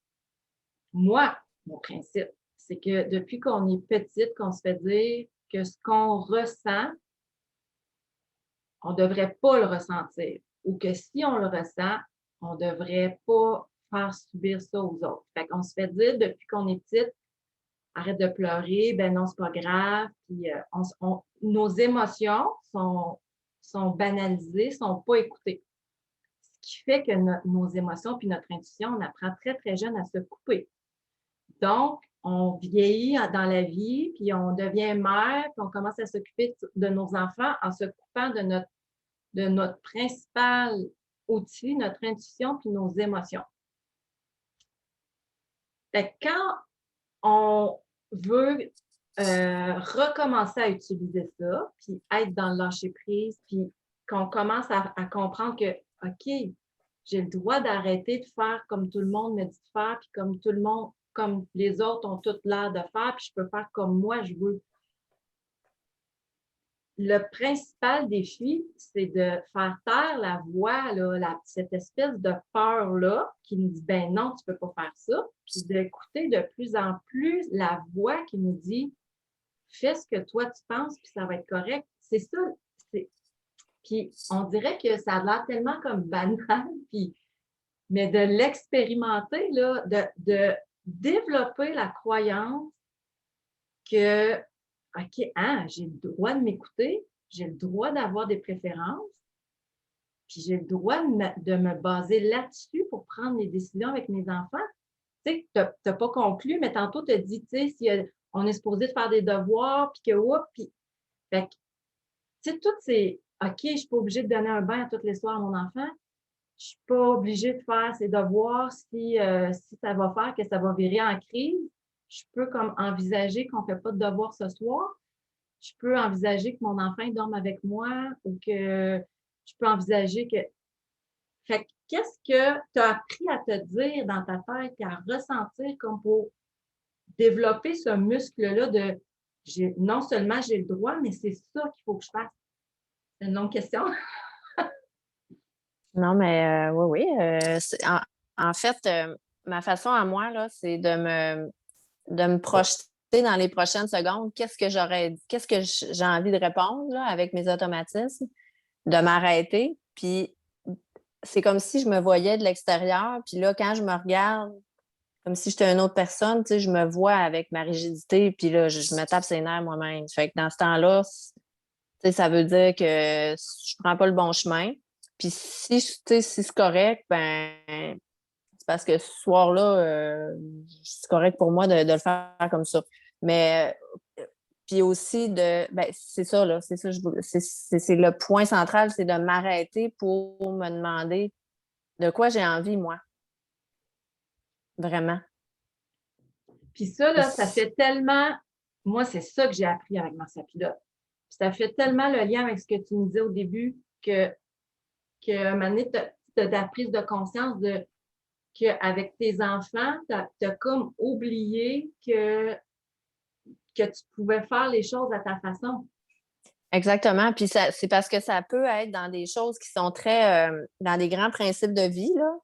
Moi, mon principe, c'est que depuis qu'on est petite, qu'on se fait dire que ce qu'on ressent, on ne devrait pas le ressentir. Ou que si on le ressent, on ne devrait pas faire subir ça aux autres. Fait qu'on se fait dire depuis qu'on est petite, arrête de pleurer, ben non, c'est pas grave. Puis nos émotions sont banalisées, sont pas écoutées. Ce qui fait que nos émotions puis notre intuition, on apprend très, très jeune à se couper. Donc, on vieillit dans la vie, puis on devient mère, puis on commence à s'occuper de nos enfants en se coupant de notre principal outil, notre intuition, puis nos émotions. Fait que quand on veut recommencer à utiliser ça, puis être dans le lâcher-prise, puis qu'on commence à comprendre que, OK, j'ai le droit d'arrêter de faire comme tout le monde me dit de faire, puis comme tout le monde, comme les autres ont tout l'air de faire, puis je peux faire comme moi je veux. Le principal défi, c'est de faire taire la voix, là, cette espèce de peur-là qui nous dit, ben non, tu ne peux pas faire ça, puis d'écouter de plus en plus la voix qui nous dit, fais ce que toi tu penses, puis ça va être correct. C'est ça. Puis on dirait que ça a l'air tellement comme banal, puis, mais de l'expérimenter, là, de développer la croyance que, OK, j'ai le droit de m'écouter, j'ai le droit d'avoir des préférences, puis j'ai le droit de me baser là-dessus pour prendre les décisions avec mes enfants. Tu sais, tu n'as pas conclu, mais tantôt, tu as dit, tu sais, si on est supposé de faire des devoirs, puis que, oups, puis. Fait que, tu sais, toutes ces. OK, je ne suis pas obligée de donner un bain à tous les soirs à mon enfant. Je ne suis pas obligée de faire ses devoirs si ça va faire que ça va virer en crise. Je peux comme envisager qu'on ne fait pas de devoirs ce soir. Je peux envisager que mon enfant dorme avec moi ou que je peux envisager que. Fait que qu'est-ce que tu as appris à te dire dans ta tête et à ressentir comme pour développer ce muscle-là de non seulement j'ai le droit, mais c'est ça qu'il faut que je fasse. C'est une longue question. Non, mais oui, oui. En fait, ma façon à moi, là, c'est de me projeter dans les prochaines secondes. Qu'est-ce que j'ai envie de répondre là, avec mes automatismes, de m'arrêter. Puis c'est comme si je me voyais de l'extérieur. Puis là, quand je me regarde, comme si j'étais une autre personne, tu sais, je me vois avec ma rigidité. Puis là, je me tape ses nerfs moi-même. Fait que dans ce temps-là, tu sais, ça veut dire que je prends pas le bon chemin. Puis si c'est correct, ben c'est parce que ce soir-là, c'est correct pour moi de le faire comme ça. Mais puis aussi c'est ça, là, c'est ça, c'est le point central, c'est de m'arrêter pour me demander de quoi j'ai envie, moi. Vraiment. Puis ça, là, ça fait tellement. Moi, c'est ça que j'ai appris avec Marcia Pilote. Puis ça fait tellement le lien avec ce que tu me disais au début que un moment donné, tu as ta prise de conscience qu'avec tes enfants, tu as comme oublié que tu pouvais faire les choses à ta façon. Exactement. Puis c'est parce que ça peut être dans des choses qui sont très dans des grands principes de vie, là.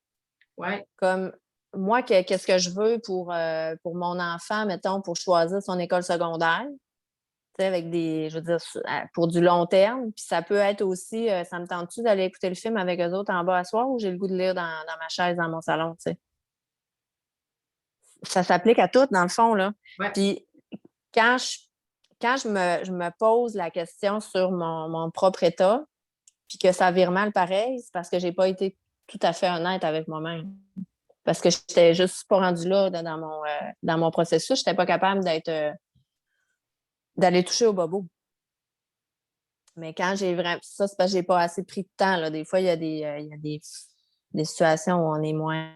Ouais. Comme moi, qu'est-ce que je veux pour mon enfant, mettons, pour choisir son école secondaire, tu sais, avec je veux dire, pour du long terme. Puis ça peut être aussi, ça me tente-tu d'aller écouter le film avec eux autres en bas à soir ou j'ai le goût de lire dans ma chaise dans mon salon, tu sais. Ça s'applique à tout, dans le fond, là. Ouais. Puis quand je me pose la question sur mon propre état, puis que ça vire mal pareil, c'est parce que j'ai pas été tout à fait honnête avec moi-même. Parce que j'étais juste pas rendue là dans mon processus. J'étais pas capable d'aller toucher au bobo. Mais quand j'ai vraiment. Ça, c'est parce que j'ai pas assez pris de temps, là. Des fois, il y a des situations où on est moins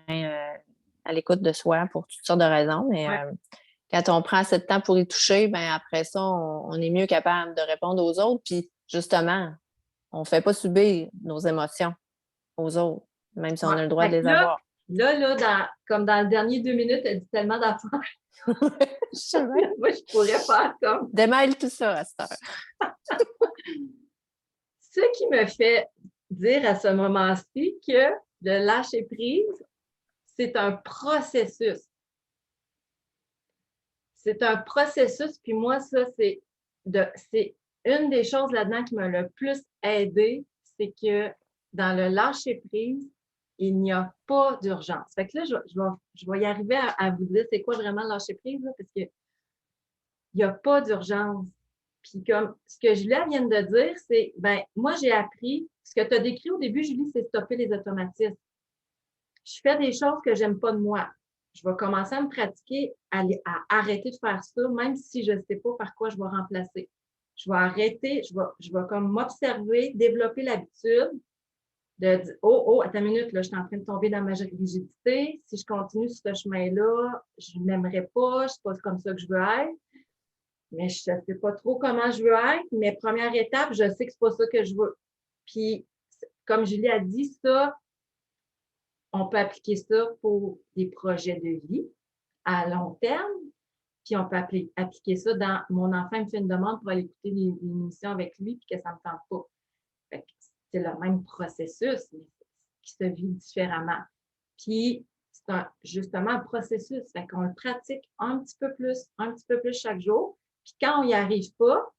à l'écoute de soi pour toutes sortes de raisons. Mais Ouais. quand on prend assez de temps pour y toucher, ben après ça, on est mieux capable de répondre aux autres. Puis justement, on ne fait pas subir nos émotions aux autres, même si on Ouais. a le droit de Fait les que avoir. comme dans le dernier 2 minutes, elle dit tellement d'affaires. Je savais. Moi, je pourrais faire comme. Démêle tout ça à cette heure. Ce qui me fait dire à ce moment-ci que le lâcher prise, c'est un processus. C'est un processus, puis moi, ça, c'est une des choses là-dedans qui m'a le plus aidé, c'est que dans le lâcher prise, il n'y a pas d'urgence. Fait que là, je vais y arriver à vous dire c'est quoi vraiment le lâcher prise, là, parce qu'il n'y a pas d'urgence. Puis comme ce que Julia vient de dire, c'est, ben moi, j'ai appris, ce que tu as décrit au début, Julie, c'est stopper les automatismes. Je fais des choses que j'aime pas de moi. Je vais commencer à me pratiquer à arrêter de faire ça, même si je ne sais pas par quoi je vais remplacer. Je vais arrêter, je vais comme m'observer, développer l'habitude de dire, oh, attends une minute, là, je suis en train de tomber dans ma rigidité. Si je continue sur ce chemin-là, je ne m'aimerais pas, je sais pas comme ça que je veux être. Mais je ne sais pas trop comment je veux être. Mais première étape, je sais que c'est pas ça que je veux. Puis, comme Julie a dit, ça, on peut appliquer ça pour des projets de vie à long terme. Puis, on peut appliquer ça dans mon enfant me fait une demande pour aller écouter des émissions avec lui, puis que ça ne me tente pas. C'est le même processus, mais qui se vit différemment. Puis, c'est justement un processus. Fait qu'on le pratique un petit peu plus chaque jour. Puis quand on n'y arrive pas,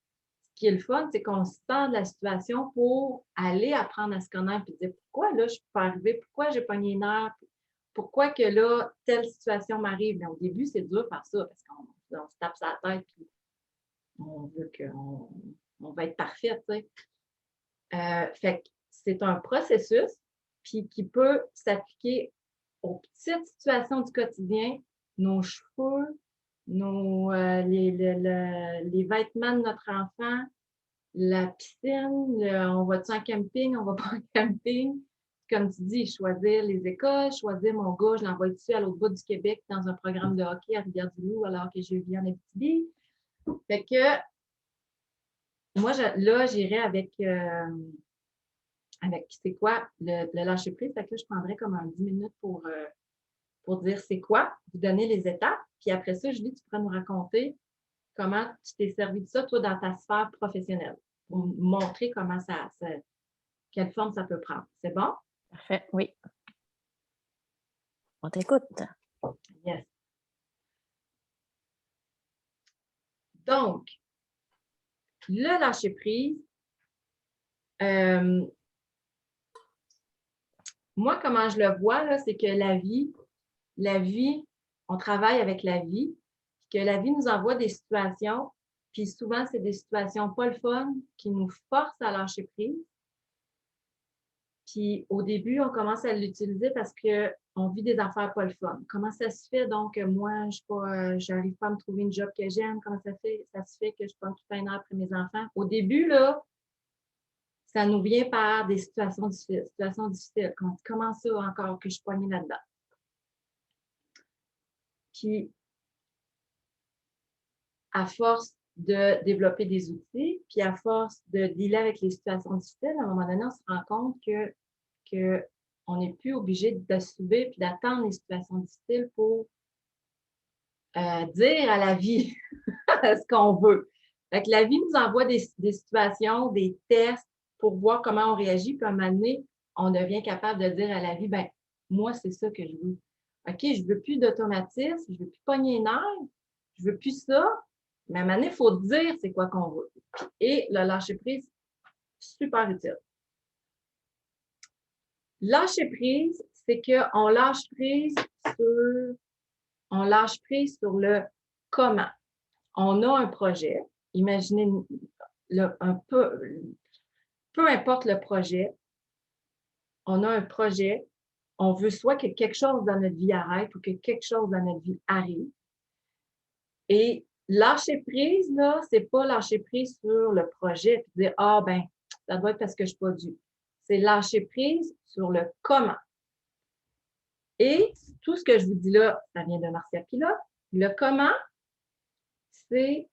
ce qui est le fun, c'est qu'on sort de la situation pour aller apprendre à se connaître et dire pourquoi là, je ne suis pas arrivée, pourquoi j'ai pogné une heure, pourquoi que là, telle situation m'arrive. Mais au début, c'est dur de faire ça parce qu'on se tape sa tête et on veut qu'on va être parfait, tu sais. Fait que c'est un processus puis qui peut s'appliquer aux petites situations du quotidien, nos cheveux, les vêtements de notre enfant, la piscine, on va-tu en camping, on va pas en camping. Comme tu dis, choisir les écoles, choisir mon gars, je l'envoie-tu à l'autre bout du Québec dans un programme de hockey à Rivière-du-Loup alors que je vis en Abitibi. Fait que moi, là, j'irais avec c'est quoi le lâcher prise. Fait que là, je prendrais comme un 10 minutes pour dire c'est quoi, vous donner les étapes. Puis après ça, Julie, tu pourrais nous raconter comment tu t'es servi de ça, toi, dans ta sphère professionnelle, pour montrer comment quelle forme ça peut prendre. C'est bon? Parfait, oui. On t'écoute. Yes. Donc, le lâcher prise, moi, comment je le vois, là, c'est que la vie, on travaille avec la vie, que la vie nous envoie des situations, puis souvent, c'est des situations pas le fun qui nous forcent à lâcher prise. Puis au début, on commence à l'utiliser parce qu'on vit des affaires pas le fun. Comment ça se fait donc moi, je n'arrive pas à me trouver une job que j'aime? Comment ça se fait que je prends tout un heure après mes enfants? Au début, là, ça nous vient par des situations difficiles. Comment ça encore que je suis poignée là-dedans? Puis, à force de développer des outils, puis à force de dealer avec les situations difficiles, à un moment donné, on se rend compte qu'on n'est plus obligé de subir puis d'attendre les situations difficiles pour dire à la vie ce qu'on veut. Fait que la vie nous envoie des situations, des tests pour voir comment on réagit, puis à un moment donné, on devient capable de dire à la vie, ben moi, c'est ça que je veux. OK, je ne veux plus d'automatisme, je ne veux plus pogner une heure, je ne veux plus ça, mais à un moment donné, il faut dire c'est quoi qu'on veut. Et le lâcher-prise, super utile. Lâcher prise, c'est qu'on lâche prise sur le comment. On a un projet. Imaginez peu importe le projet, on a un projet, on veut soit que quelque chose dans notre vie arrête ou que quelque chose dans notre vie arrive. Et lâcher prise, là, c'est pas lâcher prise sur le projet et dire ah ben, ça doit être parce que je ne suis pas due. C'est lâcher prise sur le comment. Et tout ce que je vous dis là, ça vient de Marcia Pilote. Le comment, je vais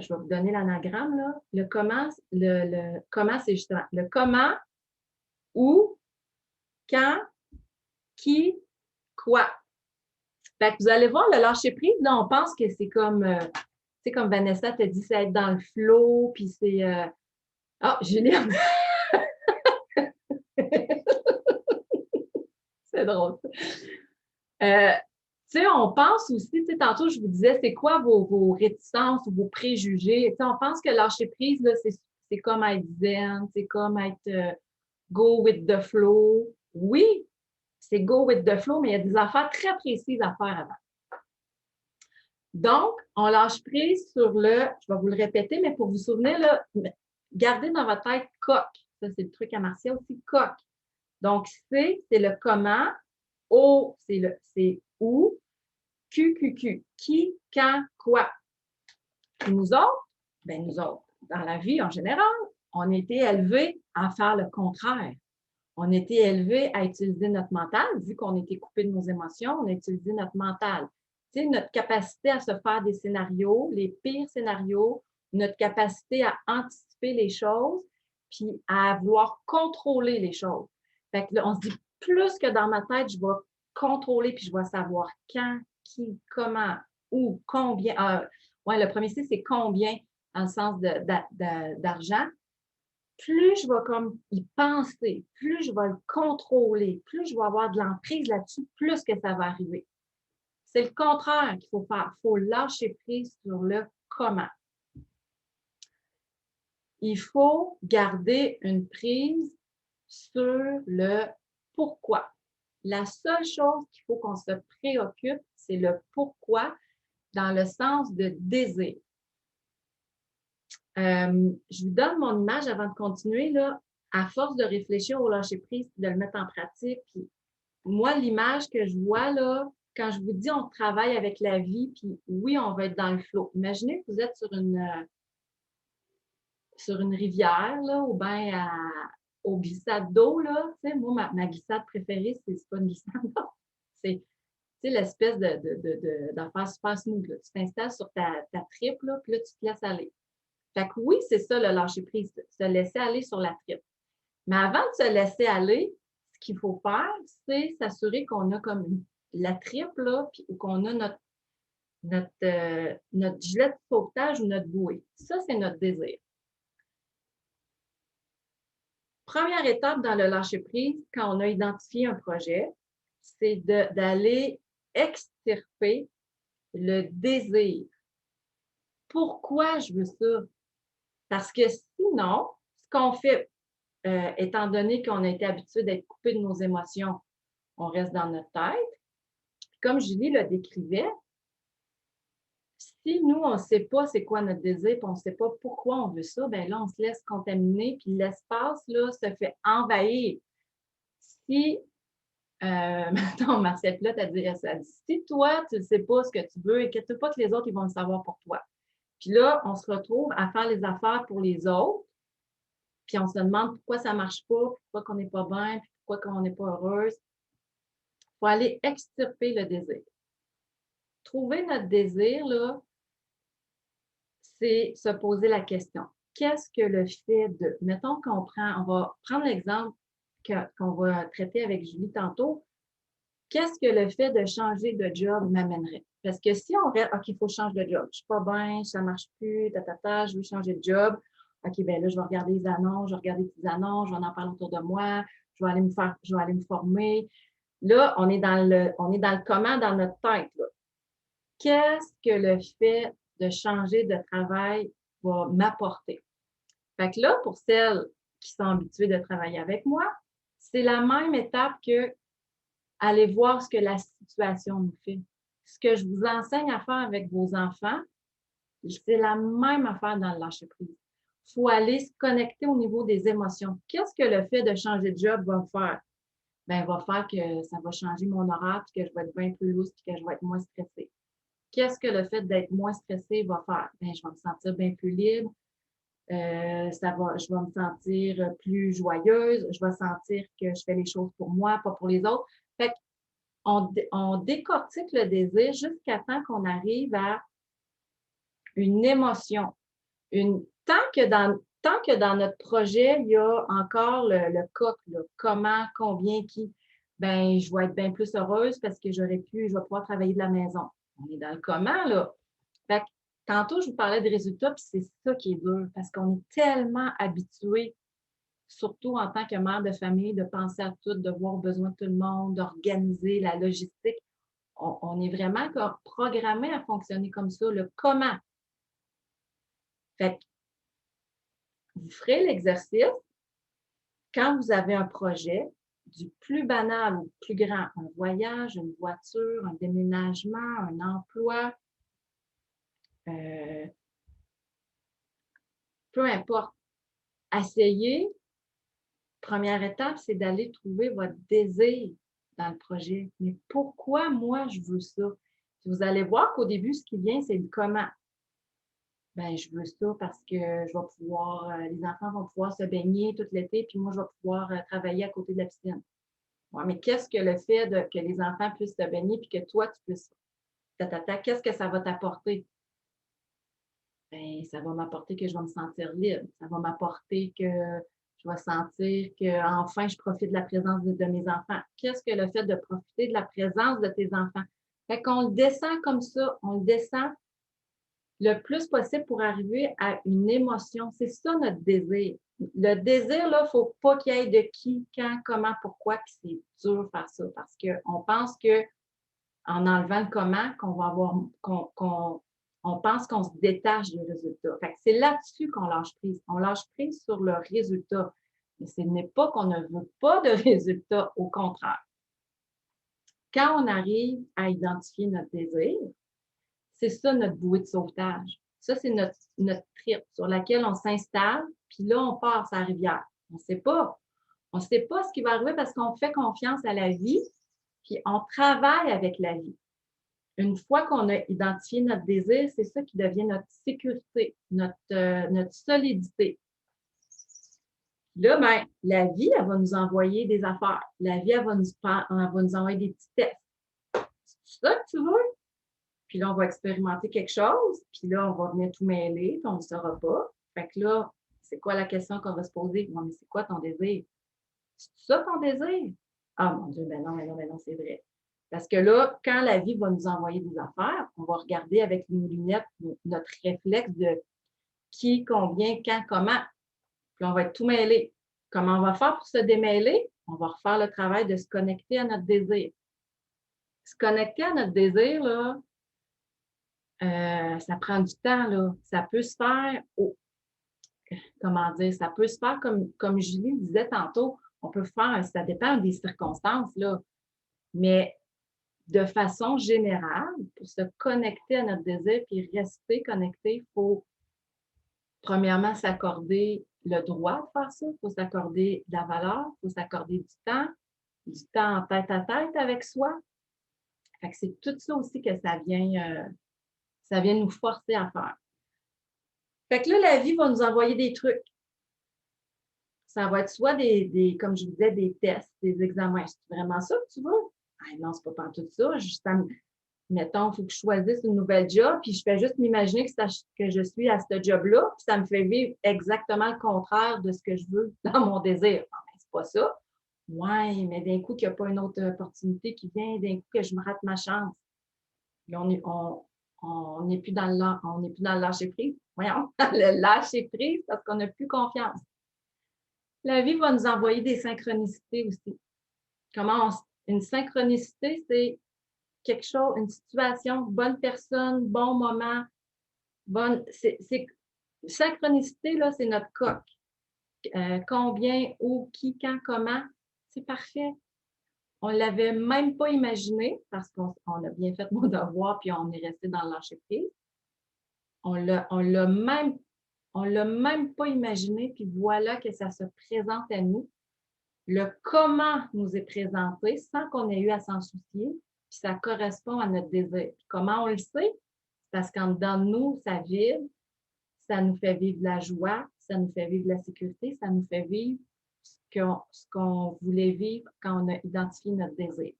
vous donner l'anagramme, là. Le comment, c'est justement le comment, où, quand, qui, quoi. Fait que vous allez voir, le lâcher prise, là, on pense que c'est comme Vanessa t'a dit, c'est être dans le flow, puis c'est. Julie! C'est drôle. On pense aussi, tantôt, je vous disais, c'est quoi vos réticences ou vos préjugés? On pense que lâcher prise, là, c'est comme être zen, c'est comme être go with the flow. Oui, c'est go with the flow, mais il y a des affaires très précises à faire avant. Donc, on lâche prise sur je vais vous le répéter, mais pour vous souvenir, là, gardez dans votre tête coq. Ça, c'est le truc à Marcia aussi, coq. Donc, C, c'est le comment. O, c'est où. Q, Q, Q. Qui, quand, quoi. Nous autres, dans la vie en général, on a été élevés à faire le contraire. On a été élevés à utiliser notre mental, vu qu'on était coupé de nos émotions, on a utilisé notre mental. Tu sais, notre capacité à se faire des scénarios, les pires scénarios, notre capacité à anticiper les choses, puis à vouloir contrôler les choses. Fait que là, on se dit, plus que dans ma tête, je vais contrôler, puis je vais savoir quand, qui, comment, où, combien. Ouais, le premier C, c'est combien, dans le sens d'argent. Plus je vais comme y penser, plus je vais le contrôler, plus je vais avoir de l'emprise là-dessus, plus que ça va arriver. C'est le contraire qu'il faut faire. Il faut lâcher prise sur le comment. Il faut garder une prise sur le pourquoi. La seule chose qu'il faut qu'on se préoccupe, c'est le pourquoi dans le sens de désir. Je vous donne mon image avant de continuer. Là, à force de réfléchir au lâcher-prise et de le mettre en pratique, puis moi, l'image que je vois, là, quand je vous dis on travaille avec la vie, puis oui, on va être dans le flot. Imaginez que vous êtes sur une rivière, là, ou bien au glissade d'eau, là. Tu sais, moi, ma glissade préférée, c'est pas une glissade d'eau. C'est l'espèce d'affaire super smooth. Là. Tu t'installes sur ta tripe, là, puis là, tu te laisses aller. Fait que oui, c'est ça le lâcher-prise, se laisser aller sur la tripe. Mais avant de se laisser aller, ce qu'il faut faire, c'est s'assurer qu'on a comme la tripe, là, puis qu'on a notre gilet de sauvetage ou notre bouée. Ça, c'est notre désir. Première étape dans le lâcher-prise, quand on a identifié un projet, c'est d'aller extirper le désir. Pourquoi je veux ça? Parce que sinon, ce qu'on fait, étant donné qu'on a été habitué d'être coupé de nos émotions, on reste dans notre tête. Puis comme Julie le décrivait, si nous, on ne sait pas c'est quoi notre désir, puis on ne sait pas pourquoi on veut ça, bien là, on se laisse contaminer, puis l'espace, là, se fait envahir. Si, mettons, Marcel Plot, elle dirait ça, si toi, tu ne sais pas ce que tu veux, inquiète-toi pas que les autres, ils vont le savoir pour toi. Puis là, on se retrouve à faire les affaires pour les autres, puis on se demande pourquoi ça ne marche pas, pourquoi on n'est pas bien, puis pourquoi on n'est pas heureuse. Il faut aller extirper le désir. Trouver notre désir, là, c'est se poser la question. Qu'est-ce que le fait de... Mettons on va prendre l'exemple qu'on va traiter avec Julie tantôt. Qu'est-ce que le fait de changer de job m'amènerait? Parce que si on reste, OK, il faut changer de job. Je ne suis pas bien, ça ne marche plus, je veux changer de job. OK, bien là, je vais regarder les annonces, je vais regarder les petites annonces, je vais en parler autour de moi, je vais aller me former. Là, on est dans le comment dans notre tête. Là. Qu'est-ce que le fait de changer de travail va m'apporter? Fait que là, pour celles qui sont habituées de travailler avec moi, c'est la même étape que aller voir ce que la situation nous fait. Ce que je vous enseigne à faire avec vos enfants, c'est la même affaire dans le lâcher-prise. Il faut aller se connecter au niveau des émotions. Qu'est-ce que le fait de changer de job va faire? Bien, va faire que ça va changer mon horaire, puis que je vais être bien plus loose, puis que je vais être moins stressée. Qu'est-ce que le fait d'être moins stressée va faire? Bien, je vais me sentir bien plus libre. Je vais me sentir plus joyeuse. Je vais sentir que je fais les choses pour moi, pas pour les autres. Fait on décortique le désir jusqu'à temps qu'on arrive à une émotion. Tant que dans notre projet, il y a encore le coq, là, comment, combien, qui, ben je vais être bien plus heureuse parce que je vais pouvoir travailler de la maison. On est dans le comment, là. Fait que, tantôt, je vous parlais des résultats, puis c'est ça qui est dur, parce qu'on est tellement habitué, surtout en tant que mère de famille, de penser à tout, de voir besoin de tout le monde, d'organiser la logistique. On est vraiment programmé à fonctionner comme ça, le comment. Fait que vous ferez l'exercice quand vous avez un projet, du plus banal au plus grand, un voyage, une voiture, un déménagement, un emploi, Peu importe. Essayer, première étape, c'est d'aller trouver votre désir dans le projet. Mais pourquoi moi je veux ça? Vous allez voir qu'au début, ce qui vient, c'est le comment. Ben, je veux ça parce que je vais pouvoir, les enfants vont pouvoir se baigner tout l'été, puis moi, je vais pouvoir travailler à côté de la piscine. Ouais, mais qu'est-ce que le fait que les enfants puissent se baigner puis que toi, tu puisses. Qu'est-ce que ça va t'apporter? Ben, ça va m'apporter que je vais me sentir libre. Ça va m'apporter que je vais sentir qu'enfin, je profite de la présence de mes enfants. Qu'est-ce que le fait de profiter de la présence de tes enfants? Fait qu'on le descend comme ça, on le descend le plus possible pour arriver à une émotion. C'est ça notre désir. Le désir, là, il ne faut pas qu'il y ait de qui, quand, comment, pourquoi, puis c'est dur de faire ça parce qu'on pense qu'en enlevant le comment, qu'on va avoir, on pense qu'on se détache du résultat. Fait que c'est là-dessus qu'on lâche prise. On lâche prise sur le résultat. Mais ce n'est pas qu'on ne veut pas de résultat, au contraire. Quand on arrive à identifier notre désir, c'est ça notre bouée de sauvetage. Ça, c'est notre trip sur laquelle on s'installe, puis là, on part sa rivière. On ne sait pas. On ne sait pas ce qui va arriver parce qu'on fait confiance à la vie, puis on travaille avec la vie. Une fois qu'on a identifié notre désir, c'est ça qui devient notre sécurité, notre solidité. Là, ben, la vie, elle va nous envoyer des affaires. La vie, elle va nous envoyer des petits tests. C'est ça que tu veux? Puis là, on va expérimenter quelque chose, puis là, on va venir tout mêler, puis on ne saura pas. Fait que là, c'est quoi la question qu'on va se poser? Non, mais c'est quoi ton désir? C'est ça ton désir? Ah mon Dieu, ben non, c'est vrai. Parce que là, quand la vie va nous envoyer des affaires, on va regarder avec nos lunettes notre réflexe de qui, combien, quand, comment. Puis on va être tout mêlé. Comment on va faire pour se démêler? On va refaire le travail de se connecter à notre désir. Se connecter à notre désir, là, ça prend du temps, là. Ça peut se faire, comment dire, ça peut se faire comme Julie disait tantôt, on peut faire, ça dépend des circonstances, là. Mais de façon générale, pour se connecter à notre désir et rester connecté, il faut premièrement s'accorder le droit de faire ça, il faut s'accorder de la valeur, il faut s'accorder du temps en tête à tête avec soi. Fait que c'est tout ça aussi que ça vient nous forcer à faire. Fait que là, la vie va nous envoyer des trucs. Ça va être soit comme je vous disais, des tests, des examens. C'est vraiment ça que tu veux? Ah non, c'est pas tout ça. Mettons, il faut que je choisisse une nouvelle job, puis je fais juste m'imaginer que je suis à ce job-là, puis ça me fait vivre exactement le contraire de ce que je veux dans mon désir. Ah, ben, c'est pas ça. Ouais, mais d'un coup, qu'il n'y a pas une autre opportunité qui vient, d'un coup, que je me rate ma chance. Puis on n'est plus dans le lâcher prise. Voyons, le lâcher prise parce qu'on n'a plus confiance. La vie va nous envoyer des synchronicités aussi. Une synchronicité, c'est quelque chose, une situation, bonne personne, bon moment, synchronicité, là, c'est notre coque. Combien, où, qui, quand, comment, c'est parfait. On ne l'avait même pas imaginé parce qu'on a bien fait nos devoirs puis on est resté dans le lâcher prise. On l'a même pas imaginé, puis voilà que ça se présente à nous. Le comment nous est présenté sans qu'on ait eu à s'en soucier, puis ça correspond à notre désir. Comment on le sait? Parce qu'en dedans de nous, ça vibre, ça nous fait vivre la joie, ça nous fait vivre la sécurité, ça nous fait vivre ce qu'on voulait vivre quand on a identifié notre désir.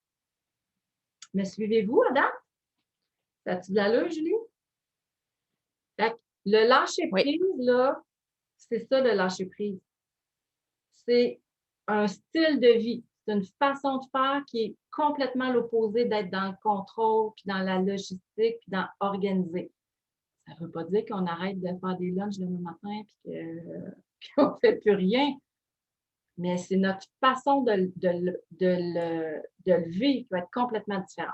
Me suivez-vous, Adam? Ça a-tu de l'allure, Julie? Le lâcher-prise, là, c'est ça, le lâcher-prise. C'est un style de vie. C'est une façon de faire qui est complètement l'opposé d'être dans le contrôle, puis dans la logistique, puis dans organiser. Ça ne veut pas dire qu'on arrête de faire des lunchs le matin, puis qu'on ne fait plus rien. Mais c'est notre façon de le vivre qui va être complètement différente.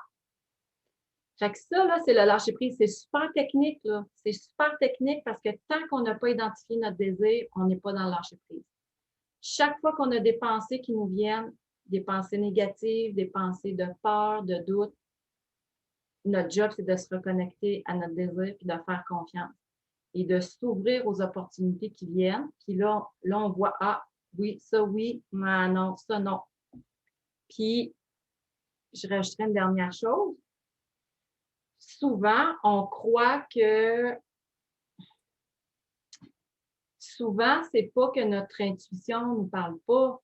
Fait que ça, là, c'est le lâcher-prise. C'est super technique, là. C'est super technique parce que tant qu'on n'a pas identifié notre désir, on n'est pas dans le lâcher-prise. Chaque fois qu'on a des pensées qui nous viennent, des pensées négatives, des pensées de peur, de doute, notre job, c'est de se reconnecter à notre désir puis de faire confiance et de s'ouvrir aux opportunités qui viennent. Puis là on voit, ah, oui, mais non, ça, non. Puis, je rajouterais une dernière chose. Souvent, on croit que souvent, c'est pas que notre intuition ne nous parle pas,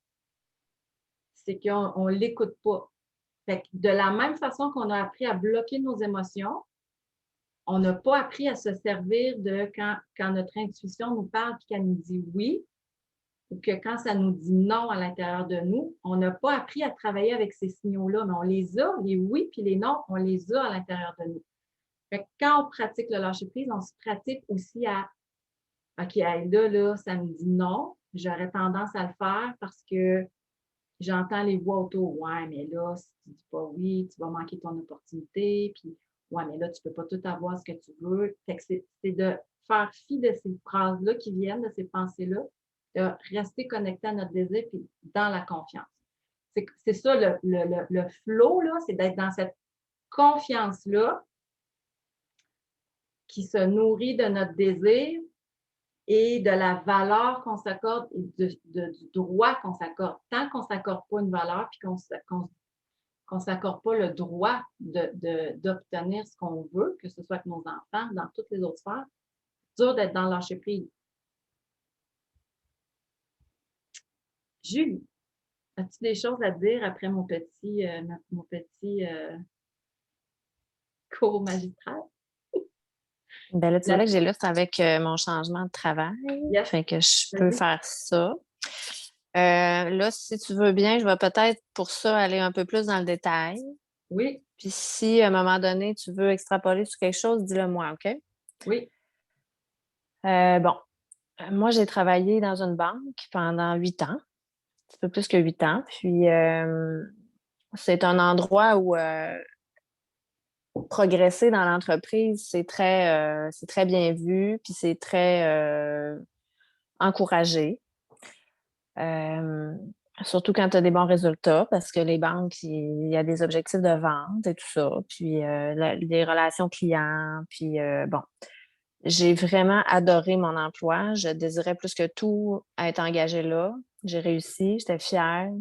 c'est qu'on ne l'écoute pas. Fait que de la même façon qu'on a appris à bloquer nos émotions, on n'a pas appris à se servir de quand notre intuition nous parle et qu'elle nous dit oui, ou que quand ça nous dit non à l'intérieur de nous, on n'a pas appris à travailler avec ces signaux-là, mais on les a, les oui puis les non, on les a à l'intérieur de nous. Fait que quand on pratique le lâcher-prise, on se pratique aussi à OK, là, ça me dit non, j'aurais tendance à le faire parce que j'entends les voix autour. Ouais, mais là, si tu dis pas oui, tu vas manquer ton opportunité. Puis, ouais, mais là, tu peux pas tout avoir ce que tu veux. Fait que c'est de faire fi de ces phrases-là qui viennent, de ces pensées-là, de rester connecté à notre désir puis dans la confiance. C'est ça le flow, là, c'est d'être dans cette confiance-là qui se nourrit de notre désir et de la valeur qu'on s'accorde et du droit qu'on s'accorde. Tant qu'on ne s'accorde pas une valeur puis qu'on ne s'accorde pas le droit d'obtenir ce qu'on veut, que ce soit avec nos enfants, dans toutes les autres sphères, c'est dur d'être dans le lâcher-prise. Julie, as-tu des choses à dire après mon petit cours magistral? Ben là, tu vois que j'illustre avec mon changement de travail. Yes. Fait que je peux faire ça. Là, si tu veux bien, je vais peut-être pour ça aller un peu plus dans le détail. Oui. Puis si à un moment donné, tu veux extrapoler sur quelque chose, dis-le moi, OK? Oui. Bon, moi, j'ai travaillé dans une banque pendant 8 ans, un petit peu plus que 8 ans. Puis c'est un endroit où progresser dans l'entreprise, c'est très bien vu, puis c'est très encouragé. Surtout quand tu as des bons résultats, parce que les banques, il y a des objectifs de vente et tout ça, puis les relations clients, puis bon. J'ai vraiment adoré mon emploi. Je désirais plus que tout être engagée là. J'ai réussi, j'étais fière.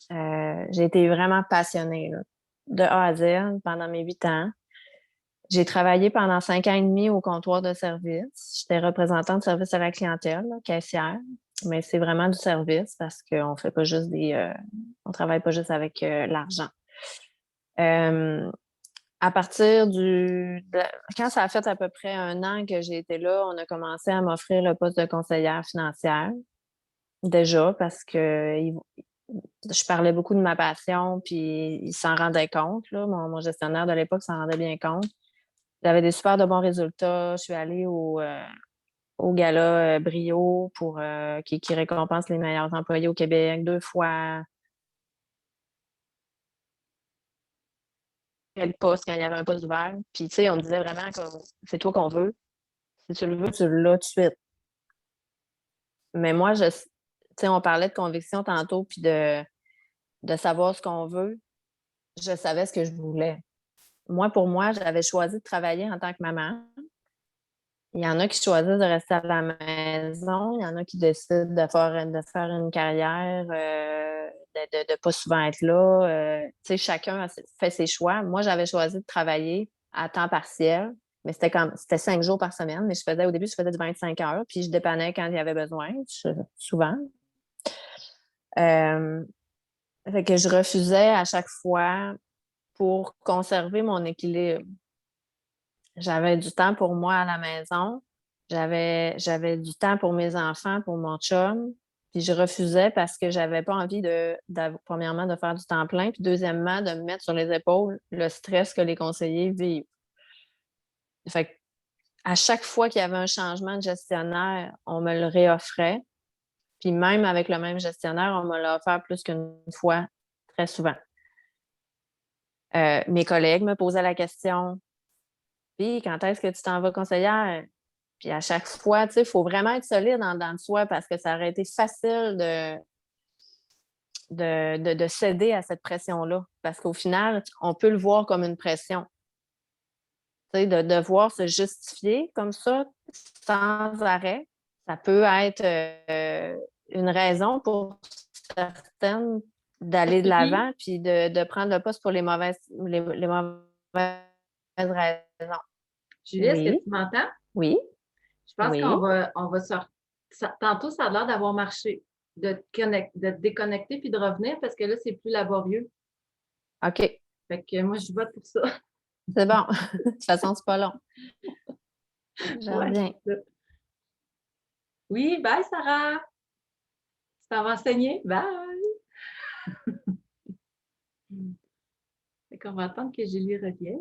J'ai été vraiment passionnée, là, de A à Z pendant mes 8 ans. J'ai travaillé pendant 5 ans et demi au comptoir de service. J'étais représentante de service à la clientèle, là, caissière, mais c'est vraiment du service parce qu'on fait pas juste on travaille pas juste avec l'argent. À partir quand ça a fait à peu près 1 an que j'ai été là, on a commencé à m'offrir le poste de conseillère financière. Déjà, parce que je parlais beaucoup de ma passion, puis il s'en rendait compte, là. Mon gestionnaire de l'époque s'en rendait bien compte. J'avais des super de bons résultats. Je suis allée au gala Brio qui récompense les meilleurs employés au Québec 2 fois. Le poste quand il y avait un poste ouvert. Puis, tu sais, on me disait vraiment que c'est toi qu'on veut. Si tu le veux, tu l'as tout de suite. Mais moi, tu sais, on parlait de conviction tantôt, puis de savoir ce qu'on veut. Je savais ce que je voulais. Pour moi, j'avais choisi de travailler en tant que maman. Il y en a qui choisissent de rester à la maison. Il y en a qui décident de faire une carrière, de ne pas souvent être là. Tu sais, chacun fait ses choix. Moi, j'avais choisi de travailler à temps partiel, mais c'était 5 jours par semaine. Mais au début, je faisais du 25 heures, puis je dépannais quand il y avait besoin, souvent. Fait que je refusais à chaque fois pour conserver mon équilibre. J'avais du temps pour moi à la maison. J'avais du temps pour mes enfants, pour mon chum. Puis je refusais parce que j'avais pas envie premièrement, de faire du temps plein, puis deuxièmement, de me mettre sur les épaules le stress que les conseillers vivent. Fait que à chaque fois qu'il y avait un changement de gestionnaire, on me le réoffrait. Puis même avec le même gestionnaire, on me l'a offert plus qu'une fois, très souvent. Mes collègues me posaient la question: puis, quand est-ce que tu t'en vas conseillère? Puis à chaque fois, tu sais, il faut vraiment être solide en dedans de soi parce que ça aurait été facile de céder à cette pression-là. Parce qu'au final, on peut le voir comme une pression. Tu sais, de devoir se justifier comme ça, sans arrêt, ça peut être une raison pour certaines d'aller de l'avant puis de prendre le poste pour les mauvaises raisons. Julie, est-ce que Oui, tu m'entends? oui, Je pense oui. on va sortir. Tantôt, ça a l'air d'avoir marché, de te déconnecter puis de revenir parce que là, c'est plus laborieux. OK, Fait que moi, je vote pour ça. c'est bon. De toute façon, c'est pas long. Je Ouais, reviens. c'est ça. Oui, bye, Sarah. Tu t'en vas enseigner? Bye. Fait qu'on va attendre que Julie revienne.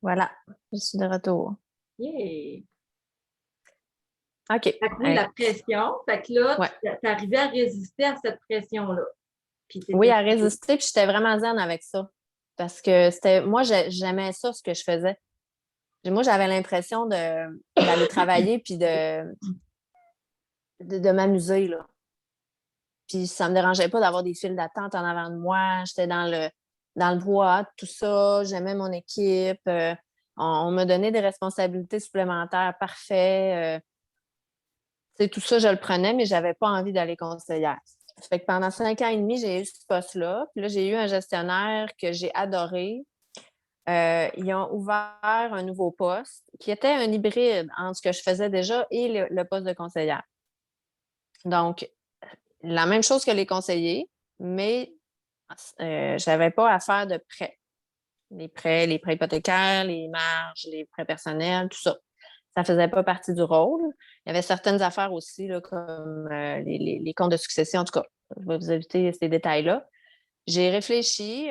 Voilà, je suis de retour. Yeah! OK. Fait que oui, la pression. Fait que là, Ouais. tu arrivé à résister à cette pression-là. Puis Oui, t'étais. à résister, puis j'étais vraiment zen avec ça. Parce que moi, j'aimais ça, ce que je faisais. Moi, j'avais l'impression d'aller travailler puis de m'amuser, là. Puis ça me dérangeait pas d'avoir des files d'attente en avant de moi. J'étais dans le bois, tout ça. J'aimais mon équipe. On me donnait des responsabilités supplémentaires. Parfait. Tout ça, je le prenais, mais j'avais pas envie d'aller conseillère. Fait que pendant 5 ans et demi, j'ai eu ce poste-là. Puis là, j'ai eu un gestionnaire que j'ai adoré. Ils ont ouvert un nouveau poste qui était un hybride entre ce que je faisais déjà et le poste de conseillère. Donc, la même chose que les conseillers, mais je n'avais pas à faire de prêts. Les prêts hypothécaires, les marges, les prêts personnels, tout ça. Ça ne faisait pas partie du rôle. Il y avait certaines affaires aussi, là, comme les comptes de succession. En tout cas, je vais vous éviter ces détails-là. J'ai réfléchi.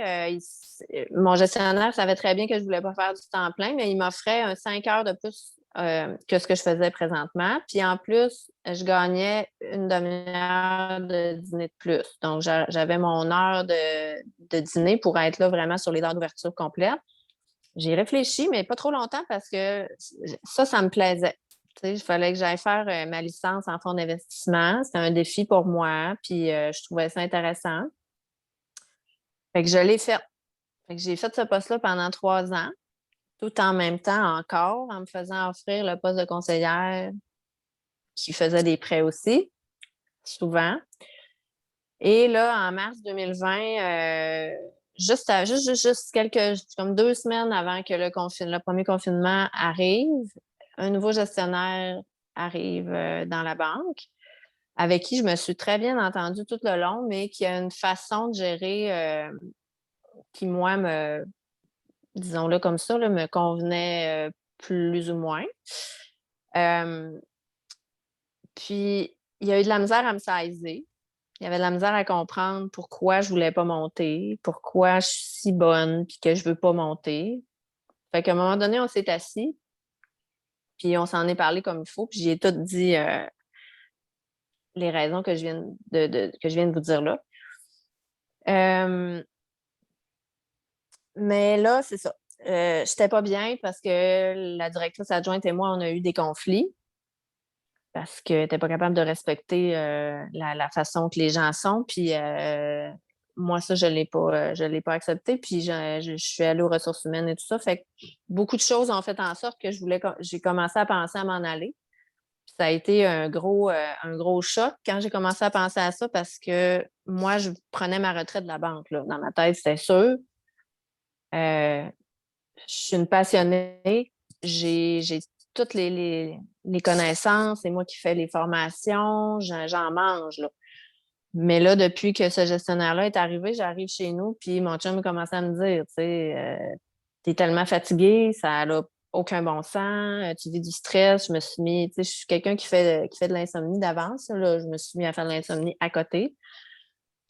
Mon gestionnaire savait très bien que je ne voulais pas faire du temps plein, mais il m'offrait 5 heures de plus que ce que je faisais présentement. Puis en plus, je gagnais une demi-heure de dîner de plus. Donc, j'avais mon heure de dîner pour être là vraiment sur les heures d'ouverture complète. J'ai réfléchi, mais pas trop longtemps parce que ça me plaisait. Tu sais, il fallait que j'aille faire ma licence en fonds d'investissement. C'était un défi pour moi, puis je trouvais ça intéressant. Fait que je l'ai fait. Fait que j'ai fait ce poste-là pendant 3 ans, tout en même temps encore, en me faisant offrir le poste de conseillère qui faisait des prêts aussi, souvent. Et là, en mars 2020, juste comme 2 semaines avant que le premier confinement arrive, un nouveau gestionnaire arrive dans la banque, avec qui je me suis très bien entendue tout le long, mais qui a une façon de gérer qui, moi, disons-le comme ça, là, me convenait plus ou moins. Euh, Puis, il y a eu de la misère à me saisir. Il y avait de la misère à comprendre pourquoi je voulais pas monter, pourquoi je suis si bonne puis que je veux pas monter. Fait qu'à un moment donné, on s'est assis, puis on s'en est parlé comme il faut, puis j'ai tout dit les raisons que que je viens de vous dire là. Euh, mais là, c'est ça. J'étais pas bien parce que la directrice adjointe et moi, on a eu des conflits parce que tu n'es pas capable de respecter la façon que les gens sont. Puis moi, ça, je l'ai pas accepté. Puis je suis allée aux ressources humaines et tout ça. Fait que beaucoup de choses ont fait en sorte que j'ai commencé à penser à m'en aller. Puis ça a été un gros choc quand j'ai commencé à penser à ça parce que moi, je prenais ma retraite de la banque, là. Dans ma tête, c'était sûr. Je suis une passionnée. J'ai toutes les connaissances. C'est moi qui fais les formations. J'en mange, là. Mais là, depuis que ce gestionnaire-là est arrivé, j'arrive chez nous, puis mon chum commençait à me dire, tu sais, t'es tellement fatiguée, ça n'a aucun bon sens, tu vis du stress. Je me suis mis, tu sais, je suis quelqu'un qui fait de l'insomnie d'avance, là. Je me suis mis à faire de l'insomnie à côté.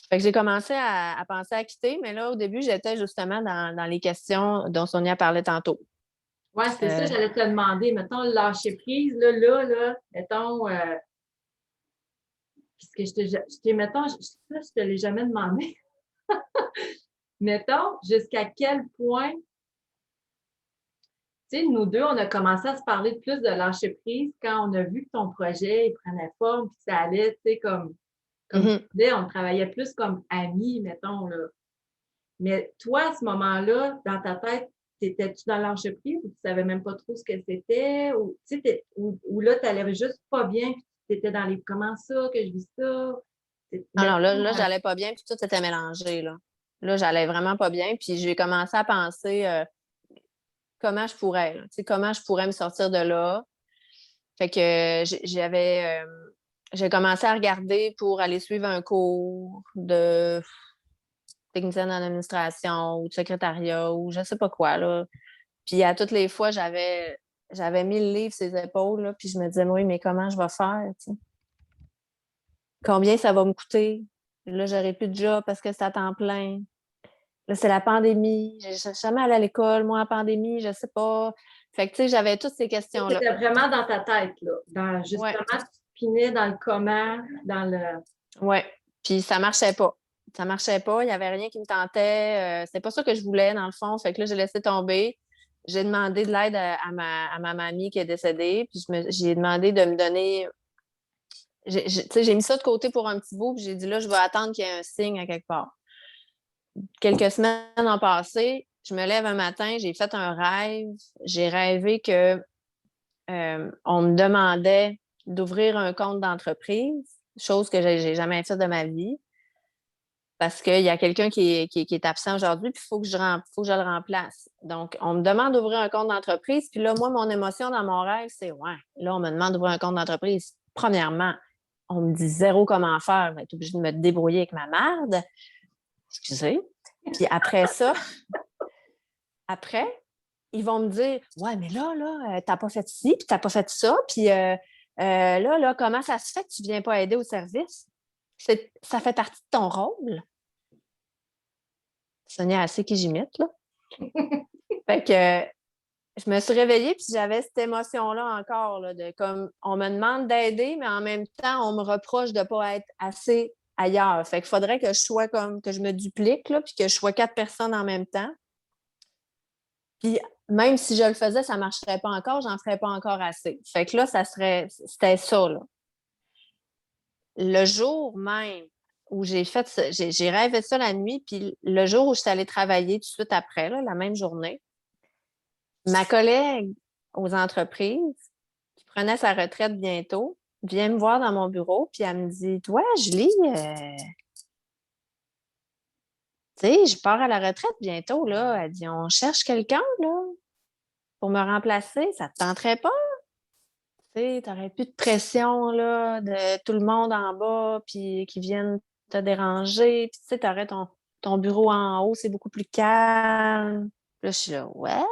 Fait que j'ai commencé à penser à quitter, mais là, au début, j'étais justement dans les questions dont Sonia parlait tantôt. Ouais, c'est ça, Euh, j'allais te demander. Mettons, le lâcher prise, là, mettons, puisque mettons, je te l'ai jamais demandé. Mettons, jusqu'à quel point, tu sais, nous deux, on a commencé à se parler de plus de lâcher prise quand on a vu que ton projet, il prenait forme, puis ça allait, tu sais, comme tu disais, on travaillait plus comme amis, mettons, là. Mais toi, à ce moment-là, dans ta tête, t'étais-tu dans le lâcher prise ou tu savais même pas trop ce que c'était? Ou, tu sais, ou là, tu allais juste pas bien, puis tu étais dans les comment ça, que je vis ça? Alors là, j'allais pas bien, puis tout était mélangé, là. Là, j'allais vraiment pas bien, puis j'ai commencé à penser comment je pourrais, là, tu sais, comment je pourrais me sortir de là. Fait que j'ai commencé à regarder pour aller suivre un cours de technicienne en administration ou de secrétariat ou je sais pas quoi, là. Puis à toutes les fois, j'avais mis le livre sur ses épaules, là, puis je me disais, oui, mais comment je vais faire, tu sais? Combien ça va me coûter? Là, j'aurai plus de job parce que c'est à temps plein. Là, c'est la pandémie. J'ai jamais allé à l'école, moi, en pandémie, je sais pas. Fait que, tu sais, j'avais toutes ces questions-là. C'était vraiment dans ta tête, là. Dans Ouais, justement, tu pinais dans le comment, dans le. ouais. Puis ça marchait pas. Ça marchait pas. Il y avait rien qui me tentait. C'était pas ça que je voulais, dans le fond. Fait que là, j'ai laissé tomber. J'ai demandé de l'aide à ma mamie qui est décédée. Puis j'ai demandé de me donner. Tu sais, j'ai mis ça de côté pour un petit bout. Puis j'ai dit, là, je vais attendre qu'il y ait un signe à quelque part. Quelques semaines ont passé. Je me lève un matin, j'ai fait un rêve. J'ai rêvé que on me demandait d'ouvrir un compte d'entreprise, chose que j'ai jamais fait de ma vie, parce qu'il y a quelqu'un qui est absent aujourd'hui, puis il faut que faut que je le remplace. Donc, on me demande d'ouvrir un compte d'entreprise, puis là, moi, mon émotion dans mon rêve, c'est ouais, là, on me demande d'ouvrir un compte d'entreprise. Premièrement, on me dit zéro comment faire, je vais être obligée de me débrouiller avec ma merde. Excusez. Puis après, ils vont me dire ouais, mais là, t'as pas fait ci, puis t'as pas fait ça, puis là, comment ça se fait que tu viens pas aider au service? Ça fait partie de ton rôle. Sonia, assez qui j'imite, là. Fait que je me suis réveillée, puis j'avais cette émotion-là encore, là, de comme on me demande d'aider, mais en même temps, on me reproche de pas être assez ailleurs. Fait qu'il faudrait que je sois comme que je me duplique, là, puis que je sois 4 personnes en même temps. Puis même si je le faisais, ça ne marcherait pas encore, j'en ferais pas encore assez. Fait que là, c'était ça, là. Le jour même où j'ai rêvé ça la nuit, puis le jour où je suis allée travailler tout de suite après, là, la même journée, ma collègue aux entreprises, qui prenait sa retraite bientôt, vient me voir dans mon bureau, puis elle me dit, toi, Julie, tu sais, je pars à la retraite bientôt, là. Elle dit, on cherche quelqu'un, là, pour me remplacer. Ça te tenterait pas? Tu sais, t'aurais plus de pression, là, de tout le monde en bas, puis qui viennent te déranger. Puis, tu sais, t'aurais ton bureau en haut, c'est beaucoup plus calme. Là, je suis là, ouais.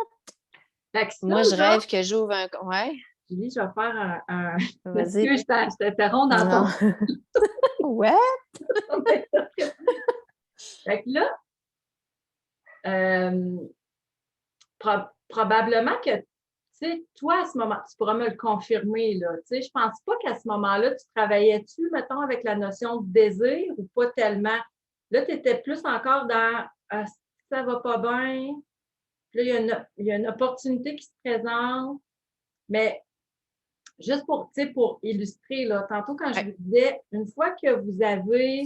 Fait que ça, Moi, je là, rêve que j'ouvre un. Ouais, Julie, je vais faire un. vas-y. Excuse, je t'interromps dans Non. Ouais. Fait que là, euh, probablement que, tu sais, toi, à ce moment, tu pourras me le confirmer, là. Tu sais, je pense pas qu'à ce moment-là, tu travaillais-tu, mettons, avec la notion de désir ou pas tellement? Là, tu étais plus encore dans ça va pas bien. Puis là, il y a une opportunité qui se présente. Mais juste pour, tu sais, pour illustrer, là, tantôt quand je Ouais. vous disais, une fois que vous avez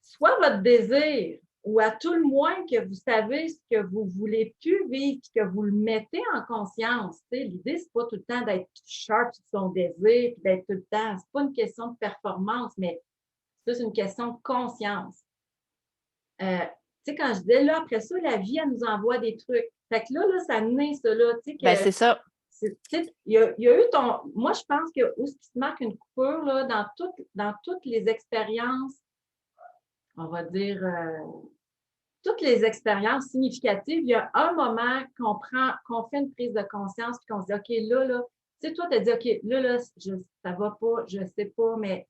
soit votre désir ou à tout le moins que vous savez ce que vous voulez plus vivre et que vous le mettez en conscience. L'idée, c'est pas tout le temps d'être sharp sur son désir et d'être tout le temps. C'est pas une question de performance, mais c'est une question de conscience. Quand je disais là, après ça, la vie, elle nous envoie des trucs. Fait que là, ça naît, ça là. Ben, c'est ça. Il y a eu ton. Moi, je pense que où ce qui se marque une coupure là, dans toutes les expériences, on va dire, toutes les expériences significatives, il y a un moment qu'on fait une prise de conscience puis qu'on se dit, OK, là, tu sais, toi, tu as dit, OK, là, ça va pas, je sais pas, mais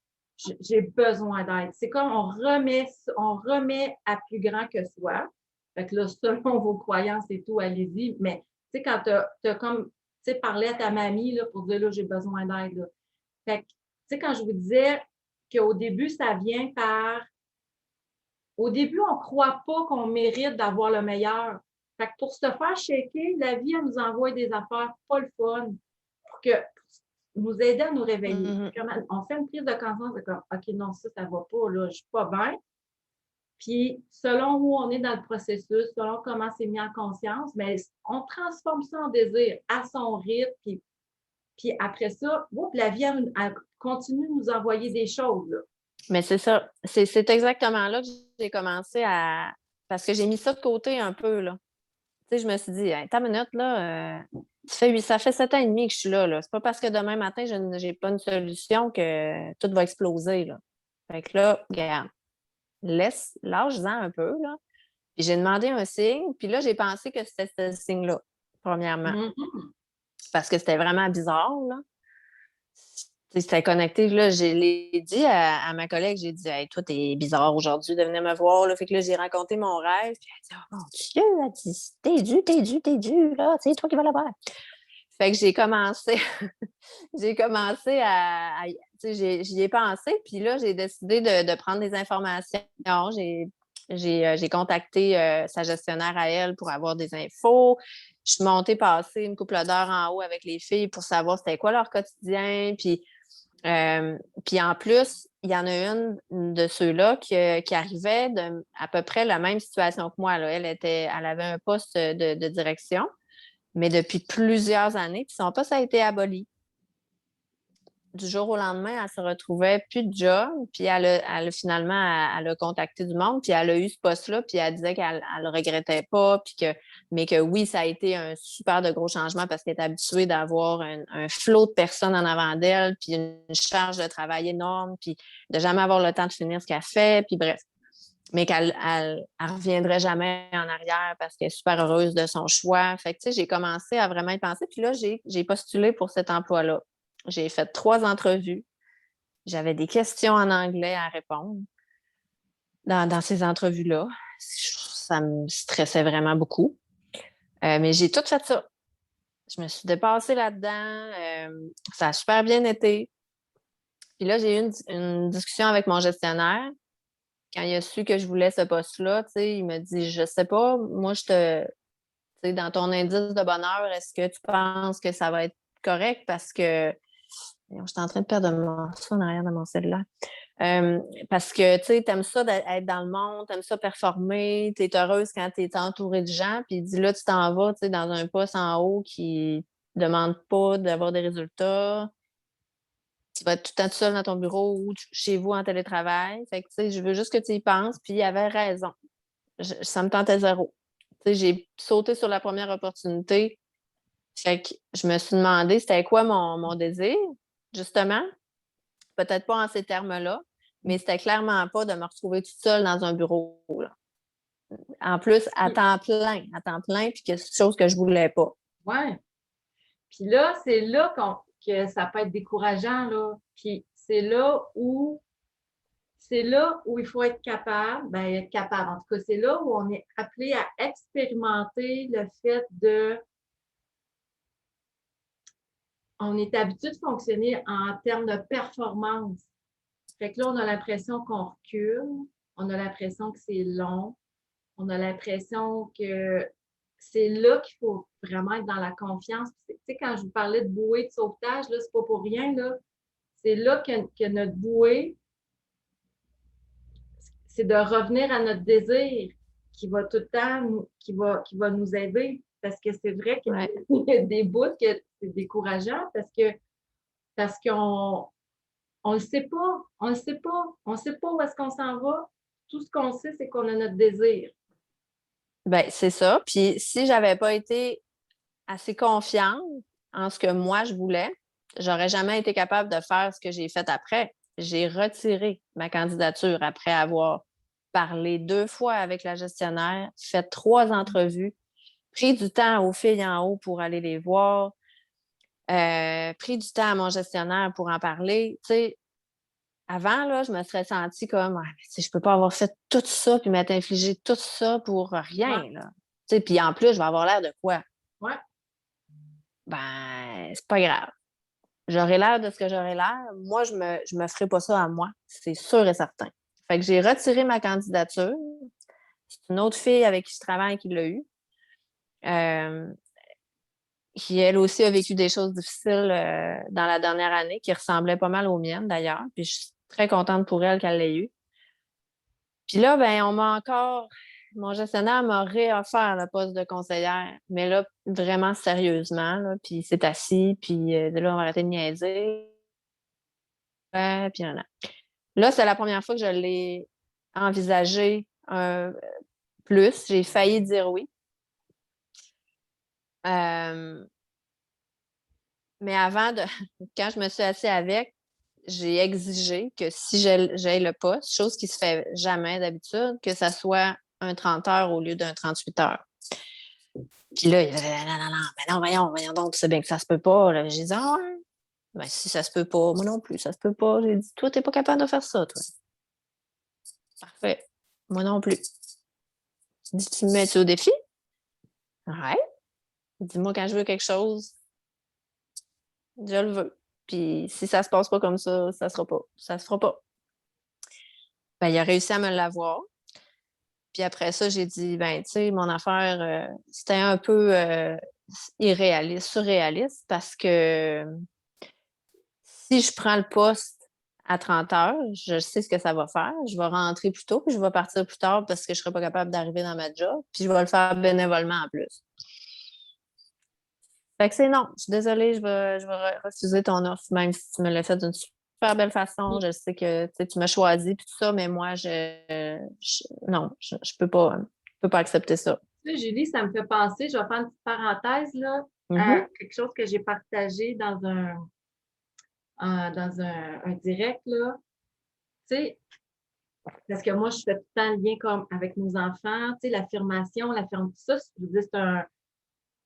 j'ai besoin d'aide. C'est comme on remet à plus grand que soi. Fait que là, selon vos croyances et tout, allez-y. Mais, tu sais, quand tu as comme, tu sais, parlé à ta mamie, là, pour dire, là, j'ai besoin d'aide, là. Fait que, tu sais, quand je vous disais qu'au début, ça vient par... Au début, on ne croit pas qu'on mérite d'avoir le meilleur. Fait que pour se faire shaker, la vie, elle nous envoie des affaires pas le fun pour nous aider à nous réveiller. On fait une prise de conscience de comme, OK, non, ça ne va pas, là, je ne suis pas bien. Puis, selon où on est dans le processus, selon comment c'est mis en conscience, mais on transforme ça en désir à son rythme. Puis après ça, la vie, elle continue de nous envoyer des choses. Là. Mais c'est ça. C'est exactement là que j'ai commencé à... Parce que j'ai mis ça de côté un peu, là. Tu sais, je me suis dit, hey, ta minute, là, ça fait 7 ans et demi que je suis là, là. C'est pas parce que demain matin, je n'ai pas une solution que tout va exploser, là. Fait que là, regarde, lâche-en un peu, là. Puis j'ai demandé un signe, puis là, j'ai pensé que c'était ce signe-là, premièrement. Parce que c'était vraiment bizarre, là. C'était connecté. Là, je l'ai dit à ma collègue, j'ai dit, hey, toi, t'es bizarre aujourd'hui de venir me voir. Là. Fait que là, j'ai raconté mon rêve. Puis elle a dit, oh mon Dieu, elle dit, t'es dû, là, c'est toi qui vas l'avoir. Fait que j'ai commencé, j'y ai pensé, puis là, j'ai décidé de prendre des informations. J'ai contacté sa gestionnaire à elle pour avoir des infos. Je suis montée passer une couple d'heures en haut avec les filles pour savoir c'était quoi leur quotidien. Puis en plus, il y en a une de ceux-là qui arrivait de à peu près la même situation que moi. Là. Elle avait un poste de direction, mais depuis plusieurs années, puis son poste a été aboli. Du jour au lendemain, elle se retrouvait plus de job, puis finalement, elle a contacté du monde, puis elle a eu ce poste-là, puis elle disait qu'elle ne le regrettait pas, mais que oui, ça a été un super de gros changement parce qu'elle est habituée d'avoir un flot de personnes en avant d'elle, puis une charge de travail énorme, puis de jamais avoir le temps de finir ce qu'elle fait, puis bref. Mais qu'elle ne reviendrait jamais en arrière parce qu'elle est super heureuse de son choix. Fait que, tu sais, j'ai commencé à vraiment y penser, puis là, j'ai postulé pour cet emploi-là. J'ai fait 3 entrevues. J'avais des questions en anglais à répondre dans ces entrevues-là. Ça me stressait vraiment beaucoup. Mais j'ai tout fait ça. Je me suis dépassée là-dedans. Ça a super bien été. Puis là, j'ai eu une discussion avec mon gestionnaire. Quand il a su que je voulais ce poste-là, il m'a dit, je sais pas, moi, dans ton indice de bonheur, est-ce que tu penses que ça va être correct? Parce que je suis en train de perdre ça en arrière de mon cellulaire. Parce que, tu sais, t'aimes ça d'être dans le monde, t'aimes ça performer, t'es heureuse quand t'es entourée de gens, puis il dit là, tu t'en vas, tu sais, dans un poste en haut qui demande pas d'avoir des résultats. Tu vas être tout le temps tout seul dans ton bureau ou chez vous en télétravail. Fait que, tu sais, je veux juste que tu y penses, puis il avait raison. Ça me tentait zéro. Tu sais, j'ai sauté sur la première opportunité. Fait que je me suis demandé c'était quoi mon désir, justement. Peut-être pas en ces termes-là, mais c'était clairement pas de me retrouver toute seule dans un bureau. Là. En plus, à temps plein, puis que c'est quelque chose que je voulais pas. Oui. Puis là, c'est là que ça peut être décourageant, là. Puis c'est là où il faut être capable, être capable. En tout cas, c'est là où on est appelé à expérimenter le fait on est habitué de fonctionner en termes de performance. Fait que là, on a l'impression qu'on recule, on a l'impression que c'est long, on a l'impression que c'est là qu'il faut vraiment être dans la confiance. Tu sais, quand je vous parlais de bouée de sauvetage, là, c'est pas pour rien, là. C'est là que notre bouée, c'est de revenir à notre désir qui va tout le temps, qui va nous aider. Parce que c'est vrai qu'il y a des bouts que c'est décourageant parce qu'on on le sait pas, on le sait pas, on sait pas où est-ce qu'on s'en va. Tout ce qu'on sait, c'est qu'on a notre désir. Ben, c'est ça. Puis si j'avais pas été assez confiante en ce que moi je voulais, j'aurais jamais été capable de faire ce que j'ai fait après. J'ai retiré ma candidature après avoir parlé 2 fois avec la gestionnaire, fait 3 entrevues, pris du temps aux filles en haut pour aller les voir, pris du temps à mon gestionnaire pour en parler. Tu sais, avant, là, je me serais sentie comme, je peux pas avoir fait tout ça puis m'être infligé tout ça pour rien, là. Tu sais, puis en plus, je vais avoir l'air de quoi? Ouais. Ben, c'est pas grave. j'aurais l'air de ce que j'aurais l'air. Moi, je me ferai pas ça à moi. C'est sûr et certain. Fait que j'ai retiré ma candidature. C'est une autre fille avec qui je travaille qui l'a eu. Euh, qui, elle aussi, a vécu des choses difficiles dans la dernière année, qui ressemblaient pas mal aux miennes, d'ailleurs. Puis je suis très contente pour elle qu'elle l'ait eu. Puis là, ben, mon gestionnaire m'a réoffert le poste de conseillère, mais là, vraiment sérieusement, là, puis il s'est assis, puis là, on va arrêter de niaiser. Puis là, c'est la première fois que je l'ai envisagé plus. J'ai failli dire oui. Euh, mais quand je me suis assise avec, j'ai exigé que si j'ai le poste, chose qui se fait jamais d'habitude, que ça soit un 30 heures au lieu d'un 38 heures. Puis là, il a dit, non, non, non, mais non, voyons donc, tu sais bien que ça se peut pas. Là. J'ai dit, ah ouais, ben, si ça se peut pas, moi non plus, ça se peut pas. J'ai dit, toi, t'es pas capable de faire ça, toi. Parfait. Moi non plus. Dis, tu me mets au défi? Ouais. Dis-moi quand je veux quelque chose, je le veux. Puis si ça se passe pas comme ça sera pas. Ça se fera pas. Ben, il a réussi à me l'avoir. Puis après ça, j'ai dit, ben, tu sais, mon affaire, c'était un peu irréaliste, surréaliste, parce que si je prends le poste à 30 heures, je sais ce que ça va faire. Je vais rentrer plus tôt, puis je vais partir plus tard parce que je ne serai pas capable d'arriver dans ma job, puis je vais le faire bénévolement en plus. Fait que c'est non. Je suis désolée, je vais refuser ton offre, même si tu me l'as fait d'une super belle façon. Je sais que tu m'as choisi puis tout ça, mais moi, non, je peux pas accepter ça. Tu sais, Julie, ça me fait penser, je vais faire une petite parenthèse là, à Mhm. quelque chose que j'ai partagé dans un direct, là. Tu sais, parce que moi, je fais tout le temps le lien comme avec nos enfants, tu sais, l'affirmation, tout ça, je veux dire,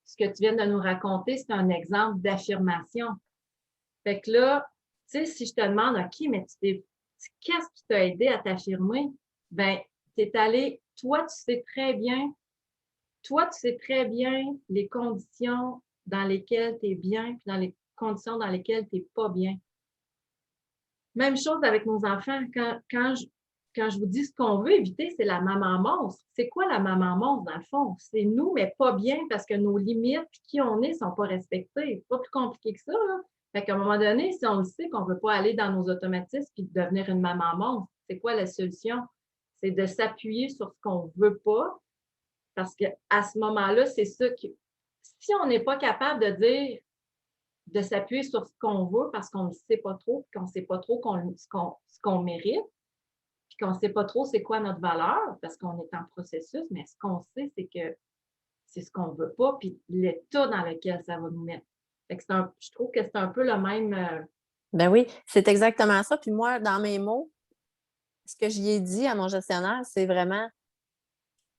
ce que tu viens de nous raconter, c'est un exemple d'affirmation. Fait que là, tu sais, si je te demande, OK, mais qu'est-ce qui t'a aidé à t'affirmer? Ben, t'es allé, toi, tu sais très bien les conditions dans lesquelles tu es bien, puis dans les conditions dans lesquelles tu n'es pas bien. Même chose avec nos enfants. Quand je vous dis ce qu'on veut éviter, c'est la maman monstre. C'est quoi la maman monstre, dans le fond? C'est nous, mais pas bien parce que nos limites puis qui on est ne sont pas respectées. C'est pas plus compliqué que ça, là. Fait qu'à un moment donné, si on le sait qu'on ne veut pas aller dans nos automatismes puis devenir une maman monstre, c'est quoi la solution? C'est de s'appuyer sur ce qu'on ne veut pas parce qu'à ce moment-là, c'est ça que si on n'est pas capable de dire de s'appuyer sur ce qu'on veut parce qu'on ne sait pas trop, qu'on ne sait pas trop ce qu'on mérite, puis qu'on ne sait pas trop c'est quoi notre valeur parce qu'on est en processus, mais ce qu'on sait, c'est que c'est ce qu'on ne veut pas, puis l'état dans lequel ça va nous mettre. Fait que je trouve que c'est un peu le même. Ben oui, c'est exactement ça. Puis moi, dans mes mots, ce que j'y ai dit à mon gestionnaire, c'est vraiment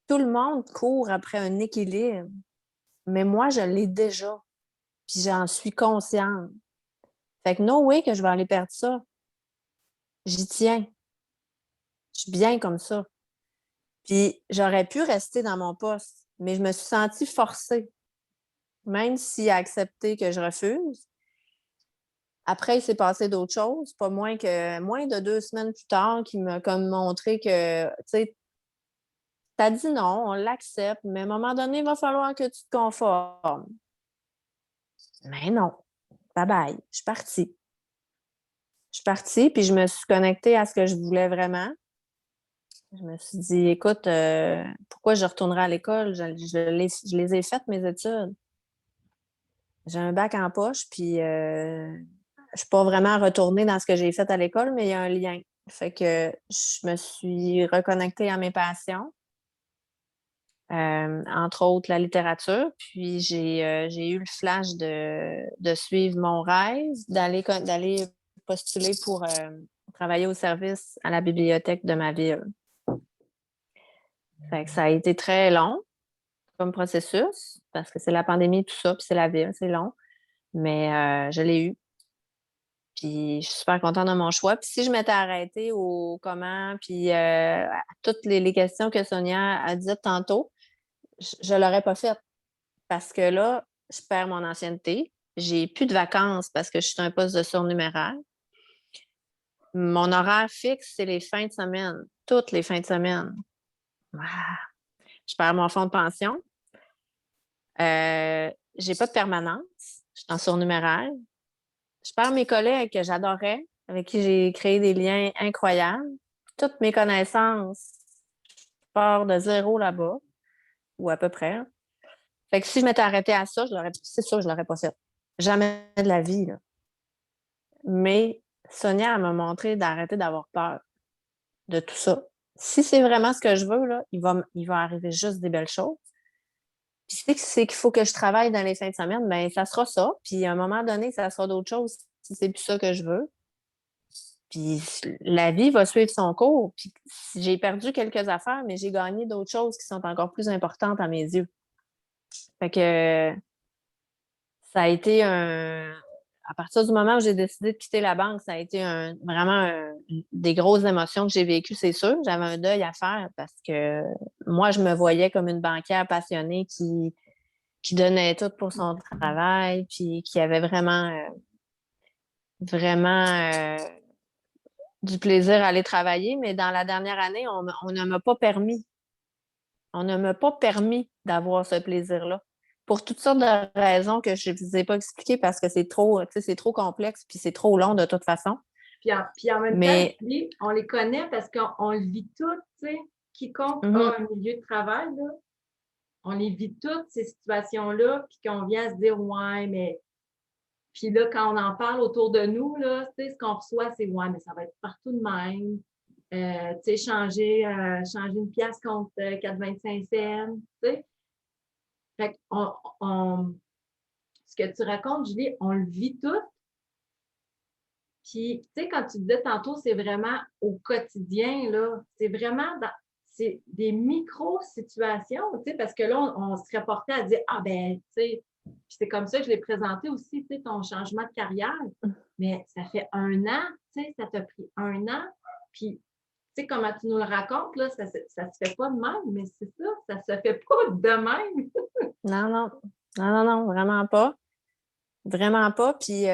tout le monde court après un équilibre, mais moi, je l'ai déjà. Puis j'en suis consciente. Fait que no way que je vais aller perdre ça. J'y tiens. Je suis bien comme ça. Puis j'aurais pu rester dans mon poste, mais je me suis sentie forcée, même s'il a accepté que je refuse. Après, il s'est passé d'autres choses, pas moins de 2 semaines plus tard, qui m'a comme montré que, tu sais, t'as dit non, on l'accepte, mais à un moment donné, il va falloir que tu te conformes. Mais non, bye bye, je suis partie. Je suis partie, puis je me suis connectée à ce que je voulais vraiment. Je me suis dit, écoute, pourquoi je retournerai à l'école? Je les ai faites, mes études. J'ai un bac en poche, puis je ne suis pas vraiment retournée dans ce que j'ai fait à l'école, mais il y a un lien. Fait que je me suis reconnectée à mes passions, entre autres la littérature. Puis j'ai eu le flash de suivre mon rêve, d'aller postuler pour travailler au service à la bibliothèque de ma ville. Fait que ça a été très long comme processus, parce que c'est la pandémie, tout ça, puis c'est la ville, c'est long. Mais je l'ai eu. Puis je suis super contente de mon choix. Puis si je m'étais arrêtée au comment, puis à toutes les questions que Sonia a dites tantôt, je ne l'aurais pas fait. Parce que là, je perds mon ancienneté, j'ai plus de vacances parce que je suis un poste de surnuméraire. Mon horaire fixe, c'est les fins de semaine, toutes les fins de semaine. Ah, je perds mon fonds de pension. J'ai pas de permanence. Je suis en surnuméraire. Je perds mes collègues que j'adorais, avec qui j'ai créé des liens incroyables. Toutes mes connaissances, je pars de zéro là-bas, ou à peu près. Fait que si je m'étais arrêtée à ça, c'est sûr que je l'aurais pas fait. Jamais de la vie, là. Mais Sonia, elle m'a montré d'arrêter d'avoir peur de tout ça. Si c'est vraiment ce que je veux, là, il va arriver juste des belles choses. Puis si c'est qu'il faut que je travaille dans les fins de semaine, bien, ça sera ça. Puis à un moment donné, ça sera d'autres choses si c'est plus ça que je veux. Puis la vie va suivre son cours. Puis j'ai perdu quelques affaires, mais j'ai gagné d'autres choses qui sont encore plus importantes à mes yeux. Fait que ça a été à partir du moment où j'ai décidé de quitter la banque, ça a été vraiment des grosses émotions que j'ai vécues, c'est sûr. J'avais un deuil à faire parce que moi, je me voyais comme une banquière passionnée qui donnait tout pour son travail, puis qui avait vraiment du plaisir à aller travailler. Mais dans la dernière année, on ne m'a pas permis. On ne m'a pas permis d'avoir ce plaisir-là. Pour toutes sortes de raisons que je ne vous ai pas expliquées parce que c'est trop complexe puis c'est trop long de toute façon. Puis en même temps, Mais on les connaît parce qu'on le vit tout, tu sais. Quiconque a un milieu de travail, là, on les vit toutes, ces situations-là, puis qu'on vient à se dire, ouais, mais. Puis là, quand on en parle autour de nous, là, tu sais, ce qu'on reçoit, c'est, ouais, mais ça va être partout de même. Tu sais, changer une pièce contre 4,25 cents, tu sais. Fait ce que tu racontes, Julie, on le vit tout. Puis, tu sais, quand tu disais tantôt, c'est vraiment au quotidien, là. C'est vraiment c'est des micro-situations, tu sais, parce que là, on se reportait à dire, ah ben, tu sais, puis c'est comme ça que je l'ai présenté aussi, tu sais, ton changement de carrière. Mais ça fait 1 an, tu sais, ça t'a pris 1 an. Puis, tu sais, comment tu nous le racontes, là, ça se fait pas de même, mais c'est ça se fait pas de même. non, non, non, non, non, vraiment pas. Vraiment pas. Puis,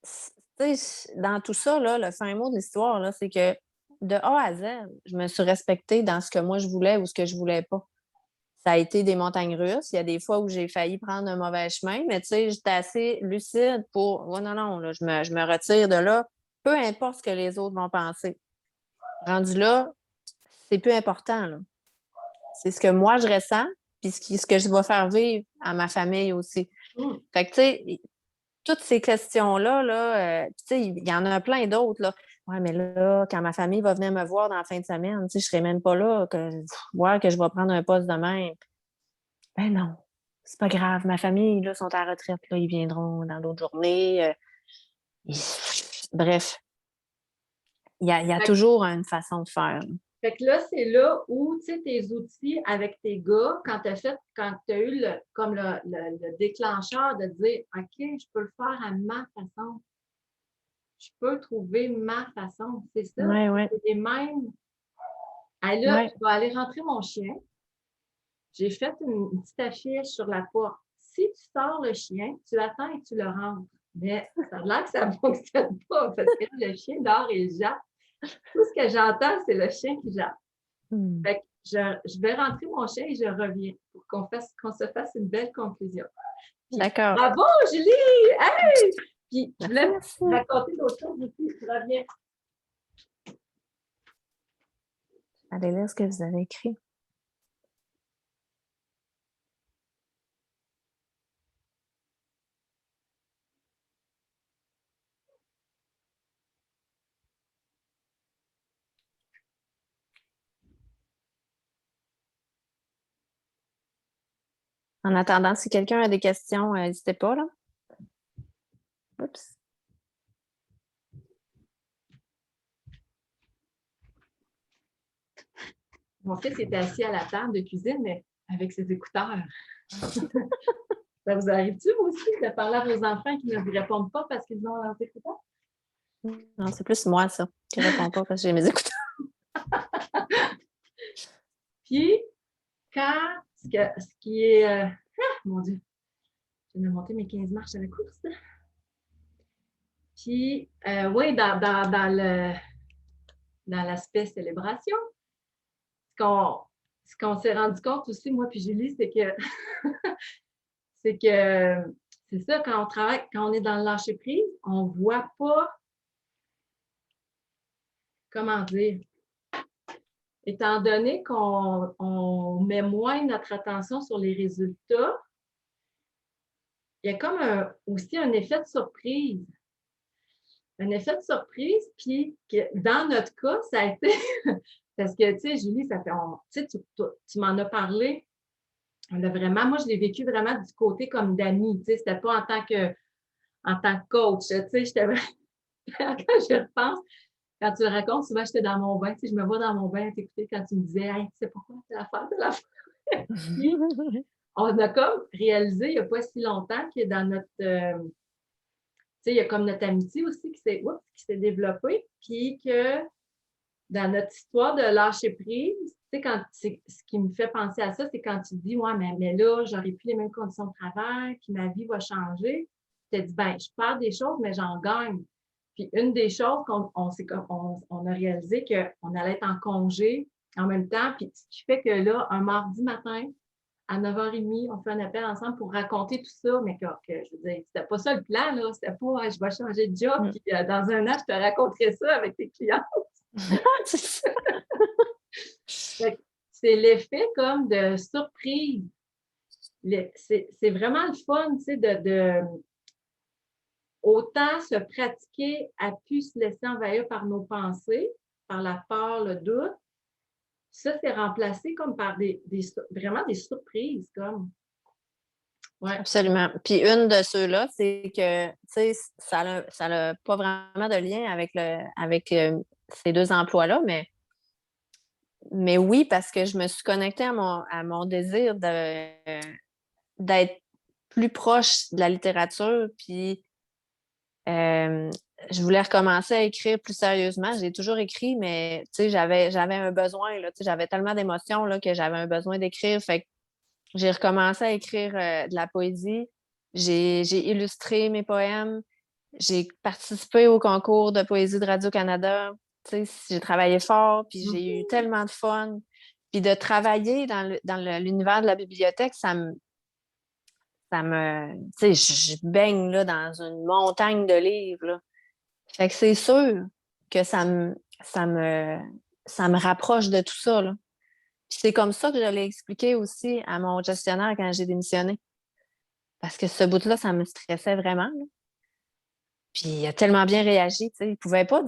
tu sais, dans tout ça, là, le fin mot de l'histoire, là, c'est que de A à Z, je me suis respectée dans ce que moi je voulais ou ce que je voulais pas. Ça a été des montagnes russes. Il y a des fois où j'ai failli prendre un mauvais chemin, mais tu sais, j'étais assez lucide pour oh, non, non, là, je me retire de là, peu importe ce que les autres vont penser. Rendu là, c'est plus important, là. C'est ce que moi je ressens, puis ce que je vais faire vivre à ma famille aussi. Fait que, tu sais, toutes ces questions-là, là, tu sais, il y en a plein d'autres, là. Ouais, mais là, quand ma famille va venir me voir dans la fin de semaine, tu sais, je serai même pas là, voir que je vais prendre un poste de même. Ben non, c'est pas grave. Ma famille, là, sont à la retraite, là, ils viendront dans d'autres journées. Bref, il y a toujours une façon de faire. Fait que là, c'est là où, tu sais, tes outils avec tes gars, quand tu as eu comme le déclencheur de dire, OK, je peux le faire à ma façon. Je peux trouver ma façon. C'est ça. Oui, oui. C'est les mêmes. Ah, là, je vais aller rentrer mon chien. J'ai fait une petite affiche sur la porte. Si tu sors le chien, tu l'attends et tu le rentres. Mais ça a l'air que ça ne fonctionne pas parce que le chien dort et jappe. Tout ce que j'entends, c'est le chien qui jappe. Fait que je vais rentrer mon chien et je reviens pour qu'on se fasse une belle conclusion. Puis, D'accord. bravo, Julie! Hey! Puis, je voulais raconter d'autres choses aussi. Je reviens. Allez lire ce que vous avez écrit. En attendant, si quelqu'un a des questions, n'hésitez pas, là. Oups. Mon fils était assis à la table de cuisine, mais avec ses écouteurs. Ça vous arrive-tu, vous aussi, de parler à vos enfants qui ne vous répondent pas parce qu'ils ont leurs écouteurs? Non, c'est plus moi, ça, qui ne répond pas parce que j'ai mes écouteurs. Puis, quand ce qui est. Mon Dieu! Je viens de monter mes 15 marches à la course. Puis, oui, dans l'aspect célébration, ce qu'on, ce qu'on s'est rendu compte aussi, moi puis Julie, c'est que c'est que c'est ça, quand on travaille, quand on est dans le lâcher-prise, on ne voit pas, comment dire, étant donné qu'on met moins notre attention sur les résultats, il y a comme aussi un effet de surprise. Un effet de surprise, puis dans notre cas, ça a été, parce que, tu sais, Julie, ça fait, tu sais, tu m'en as parlé, on a vraiment, moi, je l'ai vécu vraiment du côté comme d'amis, tu sais, c'était pas en tant que coach, tu sais, j'étais quand je repense, quand tu le racontes, souvent, j'étais dans mon bain, tu sais, je me vois dans mon bain à t'écouter quand tu me disais, hey, tu sais pourquoi, c'est l'affaire, c'est l'affaire. Puis, on a comme réalisé, il n'y a pas si longtemps, que dans notre, tu sais, il y a comme notre amitié aussi qui s'est développée, puis que dans notre histoire de lâcher prise, tu sais, ce qui me fait penser à ça, c'est quand tu te dis, ouais, mais là, j'aurai plus les mêmes conditions de travail, puis ma vie va changer. Tu te dis, ben, je perds des choses, mais j'en gagne. Puis une des choses on a réalisé qu'on allait être en congé en même temps, puis ce qui fait que là, un mardi matin, à 9h30, on fait un appel ensemble pour raconter tout ça, mais je veux dire, c'était pas ça le plan, là. C'était pas, je vais changer de job, puis dans un an, je te raconterai ça avec tes clients. C'est l'effet comme de surprise. C'est vraiment le fun, tu sais, de autant se pratiquer à plus se laisser envahir par nos pensées, par la peur, le doute. Ça, c'est remplacé comme par vraiment des surprises, comme. Ouais. Absolument. Puis une de ceux-là, c'est que, tu sais, ça n'a pas vraiment de lien avec ces deux emplois-là, mais oui, parce que je me suis connectée à mon désir d'être plus proche de la littérature, puis je voulais recommencer à écrire plus sérieusement. J'ai toujours écrit, mais tu sais, j'avais un besoin, là, tu sais, j'avais tellement d'émotions là, que j'avais un besoin d'écrire. Fait que j'ai recommencé à écrire de la poésie. J'ai illustré mes poèmes. J'ai participé au concours de poésie de Radio-Canada. Tu sais, j'ai travaillé fort, puis j'ai eu tellement de fun. Puis de travailler dans l'univers de la bibliothèque, tu sais, je baigne là, dans une montagne de livres, là. Fait que c'est sûr que ça me, ça me rapproche de tout ça, là. Puis c'est comme ça que je l'ai expliqué aussi à mon gestionnaire quand j'ai démissionné. Parce que ce bout-là, ça me stressait vraiment, là. Puis il a tellement bien réagi, tu sais. Il pouvait pas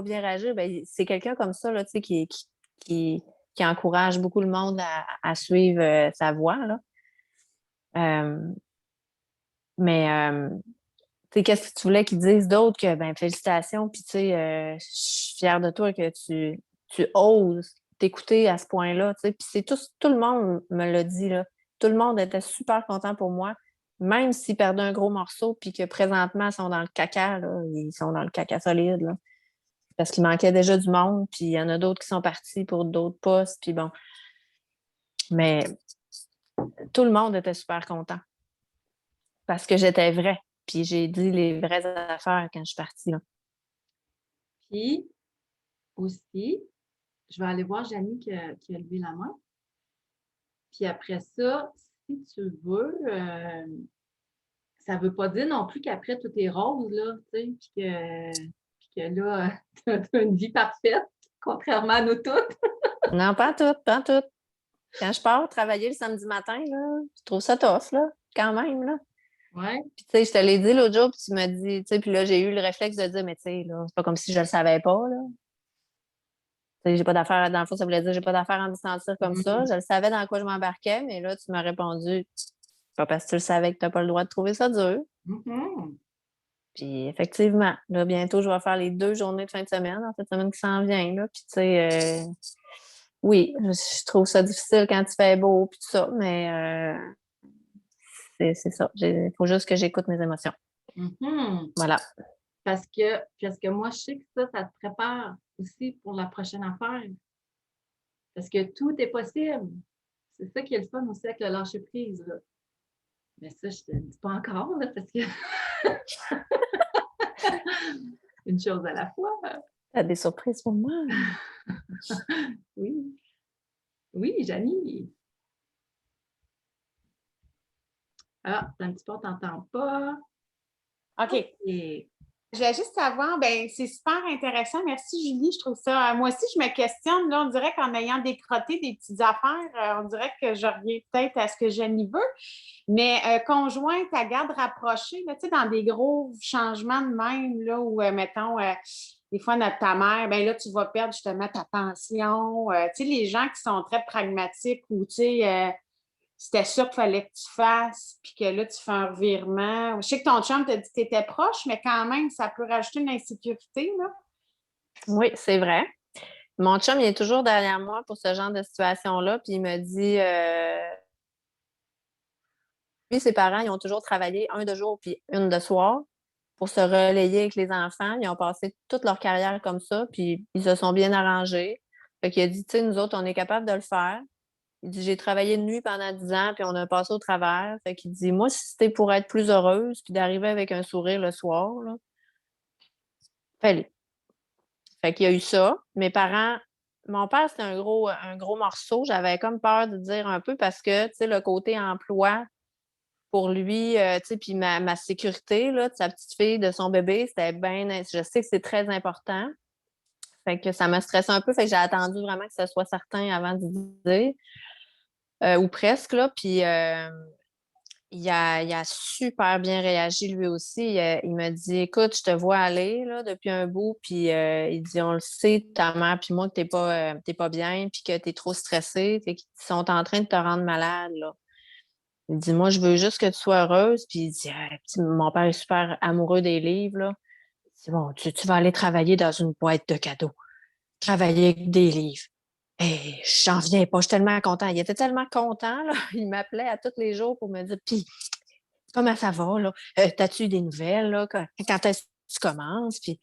bien réagir. Ben, c'est quelqu'un comme ça, là, tu sais, qui encourage beaucoup le monde à suivre sa voie, là. Euh, mais tu sais, qu'est-ce que tu voulais qu'ils disent d'autre que ben félicitations, puis tu sais, je suis fière de toi que tu oses t'écouter à ce point-là, tu sais. Puis c'est tout le monde me l'a dit, là. Tout le monde était super content pour moi, même s'ils perdaient un gros morceau, puis que présentement, ils sont dans le caca, là. Ils sont dans le caca solide, là. Parce qu'il manquait déjà du monde, puis il y en a d'autres qui sont partis pour d'autres postes, puis bon. Mais tout le monde était super content parce que j'étais vraie. Puis j'ai dit les vraies affaires quand je suis partie, là. Puis aussi, je vais aller voir Janie qui a levé la main. Puis après ça, si tu veux, ça ne veut pas dire non plus qu'après tout est rose, là, tu sais, puis que là, tu as une vie parfaite, contrairement à nous toutes. Non, pas tout, pas tout. Quand je pars travailler le samedi matin, là, je trouve ça tough, là, quand même, là. Ouais. Puis, tu sais, je te l'ai dit l'autre jour, puis tu m'as dit, tu sais, puis là, j'ai eu le réflexe de dire, mais tu sais, là, c'est pas comme si je le savais pas, là. Tu sais, j'ai pas d'affaires, dans le fond, ça voulait dire, j'ai pas d'affaires à me sentir comme ça. Je le savais dans quoi je m'embarquais, mais là, tu m'as répondu, pas parce que tu le savais que t'as pas le droit de trouver ça dur. Mhm. Puis, effectivement, là, bientôt, je vais faire les 2 journées de fin de semaine, dans cette semaine qui s'en vient, là. Puis, tu sais, oui, je trouve ça difficile quand il fait beau, puis tout ça, mais c'est ça. Il faut juste que j'écoute mes émotions. Mhm. Voilà. Parce que moi, je sais que ça te prépare aussi pour la prochaine affaire. Parce que tout est possible. C'est ça qui est le fun aussi avec le lâcher-prise, là. Mais ça, je te le dis pas encore, là, parce que une chose à la fois. Tu as des surprises pour moi? Oui. Oui, Janie. Ah, un petit peu, on t'entend pas. OK. Et Je voulais juste savoir, ben c'est super intéressant. Merci, Julie. Je trouve ça. Moi aussi, je me questionne. Là, on dirait qu'en ayant décroté des petites affaires, on dirait que je reviens peut-être à ce que Jenny veut. Mais conjointe à garde rapprochée, là, tu sais, dans des gros changements de même, là, où, mettons, des fois, ta mère, ben là, tu vas perdre justement ta pension. Tu sais, les gens qui sont très pragmatiques ou, tu sais, c'était ça qu'il fallait que tu fasses, puis que là, tu fais un revirement. Je sais que ton chum t'a dit que tu étais proche, mais quand même, ça peut rajouter une insécurité, là. Oui, c'est vrai. Mon chum, il est toujours derrière moi pour ce genre de situation-là, puis il me dit, lui, ses parents, ils ont toujours travaillé un de jour puis une de soir pour se relayer avec les enfants. Ils ont passé toute leur carrière comme ça, puis ils se sont bien arrangés. Fait qu'il a dit, tu sais, nous autres, on est capable de le faire. Il dit, j'ai travaillé de nuit pendant 10 ans, puis on a passé au travers. Fait qu'il dit, moi, si c'était pour être plus heureuse, puis d'arriver avec un sourire le soir, là, fallait. Fait qu'il y a eu ça. Mes parents, mon père, c'était un gros morceau. J'avais comme peur de dire un peu parce que, tu sais, le côté emploi, pour lui, tu sais, puis ma sécurité, là, de sa petite fille, de son bébé, c'était bien, je sais que c'est très important. Fait que ça m'a stressé un peu. Fait que j'ai attendu vraiment que ce soit certain avant de dire, ou presque, là. Puis, il a super bien réagi lui aussi. Il m'a dit, écoute, je te vois aller là, depuis un bout, puis il dit, on le sait, ta mère puis moi, que t'es pas bien, puis que tu es trop stressée, fait qu'ils sont en train de te rendre malade, là. Il dit, moi, je veux juste que tu sois heureuse. Puis il dit, ah, mon père est super amoureux des livres, là. Il dit, bon, tu vas aller travailler dans une boîte de cadeaux, travailler avec des livres. Et j'en viens pas, je suis tellement content. Il était tellement content, là. Il m'appelait à tous les jours pour me dire, puis comment ça va, là? T'as-tu eu des nouvelles, là? Quand est-ce que tu commences? Puis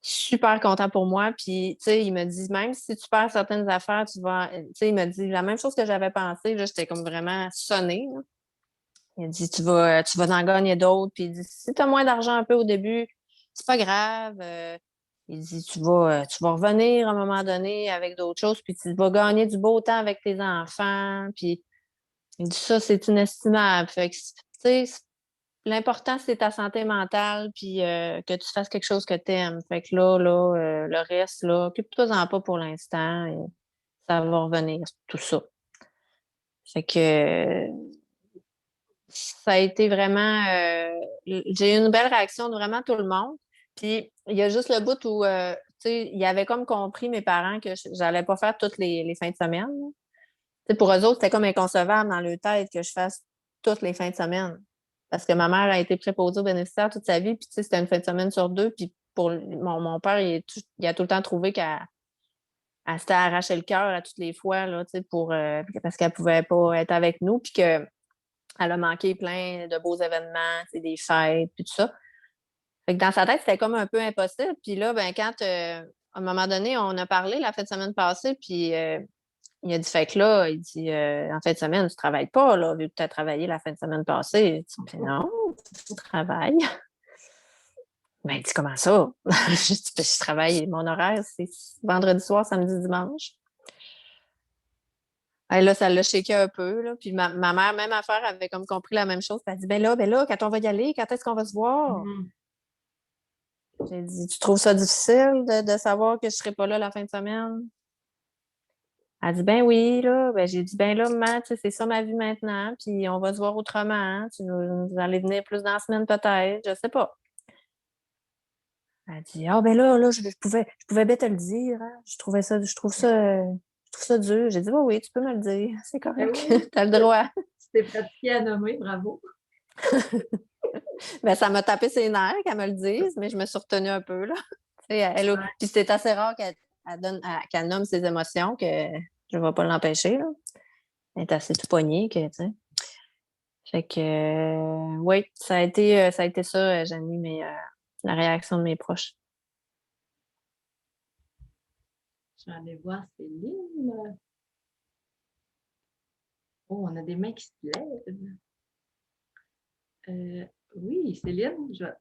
super content pour moi. Puis, tu sais, il me dit, même si tu perds certaines affaires, tu vas... Tu sais, il me dit la même chose que j'avais pensé. Là, j'étais comme vraiment sonnée, là. Il dit, tu vas en gagner d'autres. Puis il dit, si tu as moins d'argent un peu au début, c'est pas grave. Il dit, tu vas revenir à un moment donné avec d'autres choses, puis tu vas gagner du beau temps avec tes enfants. Puis il dit, ça, c'est inestimable. Fait que, tu sais, l'important, c'est ta santé mentale, puis que tu fasses quelque chose que tu aimes. Fait que le reste, là, occupe-toi-en pas pour l'instant. Et ça va revenir, tout ça. Fait que ça a été vraiment. J'ai eu une belle réaction de vraiment tout le monde. Puis il y a juste le bout où, tu sais, ils avaient comme compris, mes parents, que j'allais pas faire toutes les fins de semaine, là. Tu sais, pour eux autres, c'était comme inconcevable dans leur tête que je fasse toutes les fins de semaine. Parce que ma mère a été préposée aux bénéficiaires toute sa vie, puis tu sais, c'était une fin de semaine sur deux. Puis pour mon père, il a tout le temps trouvé qu'elle s'était arraché le cœur à toutes les fois, là, tu sais, parce qu'elle pouvait pas être avec nous, puis que elle a manqué plein de beaux événements, tu sais, des fêtes, puis tout ça. Fait que dans sa tête, c'était comme un peu impossible. Puis là, ben, quand, à un moment donné, on a parlé la fin de semaine passée, puis il a dit, fait que là, il dit, en fin de semaine, tu ne travailles pas, là, vu que tu as travaillé la fin de semaine passée. Je dis, non, tu travailles. Ben, il dit, comment ça? Je dis, ben, je travaille, mon horaire, c'est vendredi soir, samedi, dimanche. Et là, ça l'a shaké un peu, là. Puis ma mère, même affaire, avait comme compris la même chose. Puis elle a dit, ben là, quand on va y aller, quand est-ce qu'on va se voir? mhm. J'ai dit, tu trouves ça difficile de savoir que je ne serai pas là la fin de semaine? Elle dit, ben oui, là. Ben, j'ai dit, ben là, maman, tu sais, c'est ça ma vie maintenant, puis on va se voir autrement, hein. Vous allez venir plus dans la semaine peut-être, je sais pas. Elle dit, ah ben là, je pouvais bien te le dire, hein. Je trouve ça dur. J'ai dit, oui, oui, tu peux me le dire, c'est Ben correct, oui, tu as le droit. tu t'es pratiqué à nommer, bravo. Ben, ça m'a tapé ses nerfs qu'elle me le dise, mais je me suis retenue un peu, là. Tu sais, puis c'est assez rare qu'elle nomme ses émotions que je ne vais pas l'empêcher, là. Elle est assez tout poignée que, tu sais. Fait que, oui, ça a été ça, Janie, mais la réaction de mes proches. Je vais aller voir Céline. Oh, on a des mains qui se lèvent. Oui, Céline, là,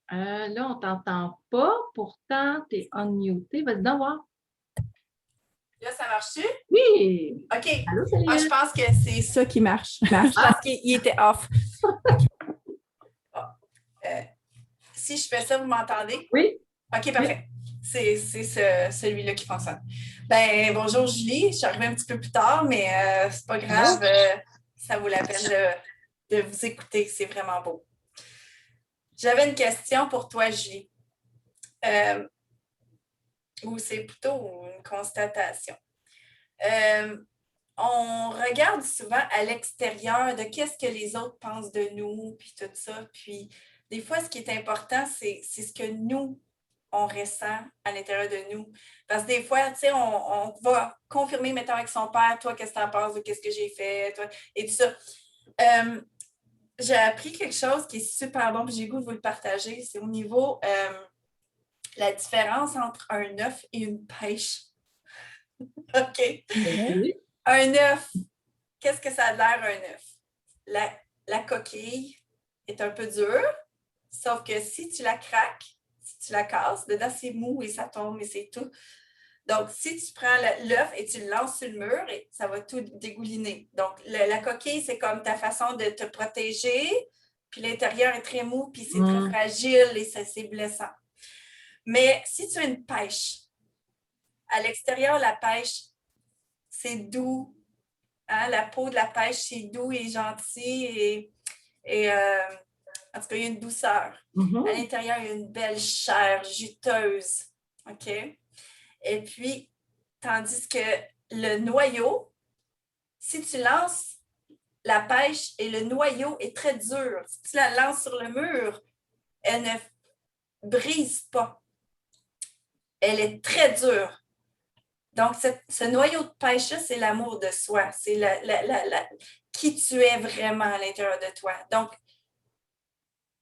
on ne t'entend pas. Pourtant, tu es unmuté. Vas-y, donc voir. Là, ça marche-tu? Oui! OK. Allô, Céline? Ah, je pense que c'est ça qui marche. Parce qu'il était off. Ah, si je fais ça, vous m'entendez? Oui. OK, parfait. C'est celui-là qui fonctionne. Ben, bonjour Julie. Je suis arrivée un petit peu plus tard, mais c'est pas grave. Ça vaut la peine de vous écouter. C'est vraiment beau. J'avais une question pour toi, Julie. Ou c'est plutôt une constatation. On regarde souvent à l'extérieur de qu'est-ce que les autres pensent de nous, puis tout ça. Puis des fois, ce qui est important, c'est ce que nous, on ressent à l'intérieur de nous. Parce que des fois, tu sais, on va confirmer, mettons, avec son père, toi, qu'est-ce que tu en penses de qu'est-ce que j'ai fait, toi, et tout ça. J'ai appris quelque chose qui est super bon, puis j'ai le goût de vous le partager. C'est au niveau la différence entre un œuf et une pêche. OK. Un œuf, qu'est-ce que ça a l'air, un œuf? La coquille est un peu dure, sauf que si tu la craques, si tu la casses, dedans c'est mou et ça tombe et c'est tout. Donc, si tu prends l'œuf et tu le lances sur le mur, ça va tout dégouliner. Donc, la coquille, c'est comme ta façon de te protéger, puis l'intérieur est très mou, puis c'est très fragile et c'est blessant. Mais si tu as une pêche, à l'extérieur, la pêche, c'est doux. Hein? La peau de la pêche, c'est doux et gentil. Et en tout cas, il y a une douceur. À l'intérieur, il y a une belle chair juteuse. OK? Et puis, tandis que le noyau, si tu lances la pêche et le noyau est très dur, si tu la lances sur le mur, elle ne brise pas. Elle est très dure. Donc, ce noyau de pêche-là, c'est l'amour de soi. C'est qui tu es vraiment à l'intérieur de toi. Donc,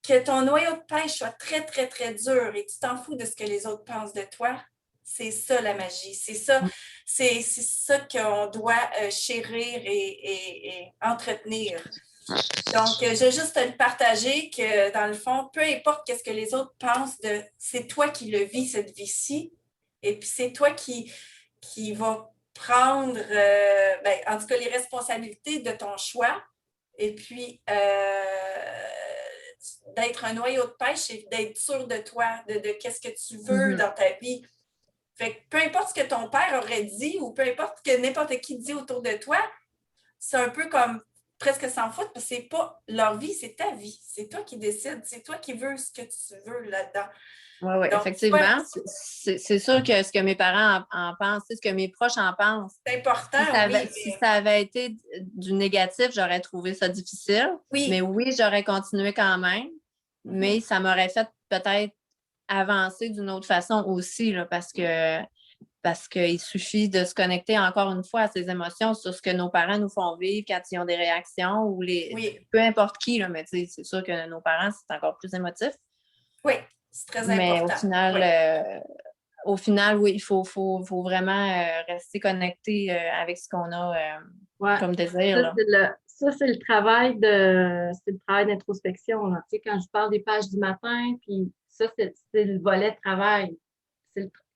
que ton noyau de pêche soit très, très, très dur et tu t'en fous de ce que les autres pensent de toi, c'est ça la magie. C'est ça qu'on doit chérir et entretenir. Donc, je vais juste te le partager que, dans le fond, peu importe ce que les autres pensent c'est toi qui le vis, cette vie-ci. Et puis, c'est toi qui va prendre, en tout cas, les responsabilités de ton choix. Et puis, d'être un noyau de pêche et d'être sûr de toi, de qu'est-ce que tu veux dans ta vie. Fait que peu importe ce que ton père aurait dit ou peu importe ce que n'importe qui dit autour de toi, c'est un peu comme presque s'en foutre parce que c'est pas leur vie, c'est ta vie. C'est toi qui décides, c'est toi qui veux ce que tu veux là-dedans. Oui, effectivement. C'est sûr que ce que mes parents en pensent, ce que mes proches en pensent. C'est important, si ça avait été du négatif, j'aurais trouvé ça difficile. Oui. Mais oui, j'aurais continué quand même. Mais ça m'aurait fait peut-être avancer d'une autre façon aussi, là, parce qu'il suffit de se connecter encore une fois à ses émotions sur ce que nos parents nous font vivre quand ils ont des réactions ou peu importe qui, là, mais c'est sûr que nos parents, c'est encore plus émotif. Oui, c'est très important. Mais au final, oui, il faut vraiment rester connecté avec ce qu'on a comme désir. Ça, c'est le travail d'introspection. Tu sais, quand je parle des pages du matin, puis ça, c'est le volet de travail.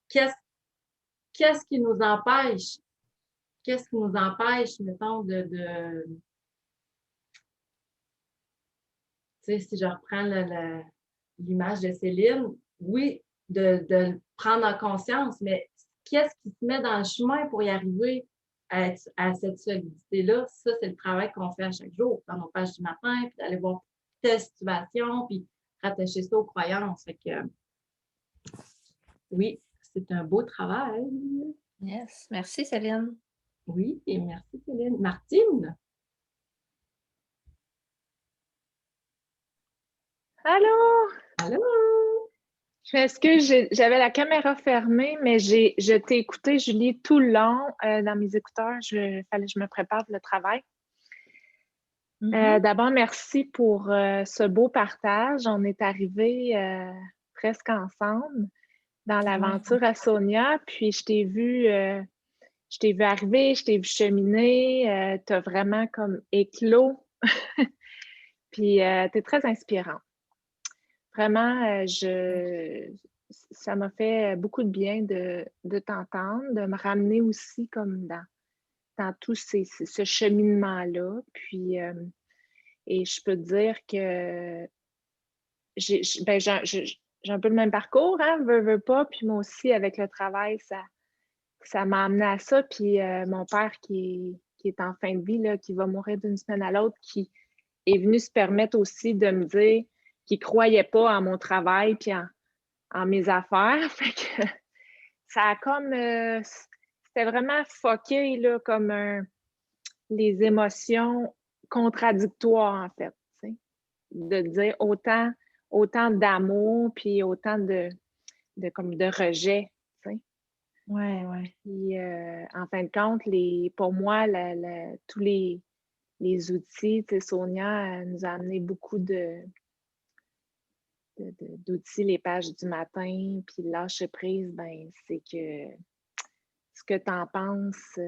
Qu'est-ce qui nous empêche? Qu'est-ce qui nous empêche, mettons, tu sais, si je reprends l'image de Céline, oui, de le prendre en conscience, mais qu'est-ce qui se met dans le chemin pour y arriver à cette solidité-là? Ça, c'est le travail qu'on fait à chaque jour, dans nos pages du matin, puis d'aller voir telle situation, puis rattacher ça aux croyances. Fait que, oui, c'est un beau travail. Yes. Merci, Céline. Oui, et merci, Céline. Martine? Allô? Allô? Je m'excuse, j'avais la caméra fermée, mais je t'ai écouté, Julie, tout le long dans mes écouteurs. Fallait que je me prépare pour le travail. D'abord, merci pour ce beau partage. On est arrivés presque ensemble dans l'aventure à Sonia, puis je t'ai vu arriver, je t'ai vu cheminer. Tu as vraiment comme éclos Puis, tu es très inspirante. Vraiment, ça m'a fait beaucoup de bien de t'entendre, de me ramener aussi comme dans tout ce cheminement-là. Puis, et je peux te dire que j'ai un peu le même parcours, hein, veux pas. Puis moi aussi, avec le travail, ça m'a amené à ça. Puis mon père qui est en fin de vie, là, qui va mourir d'une semaine à l'autre, qui est venu se permettre aussi de me dire qu'il ne croyait pas en mon travail puis en mes affaires. Fait que ça a comme... c'était vraiment foqué, là, comme les émotions contradictoires, en fait. T'sais. De dire autant d'amour puis autant de rejet. Ouais. Puis, en fin de compte, pour moi, tous les outils, Sonia nous a amené beaucoup d'outils, les pages du matin, puis le lâcher prise, ben, c'est que ce que tu en penses,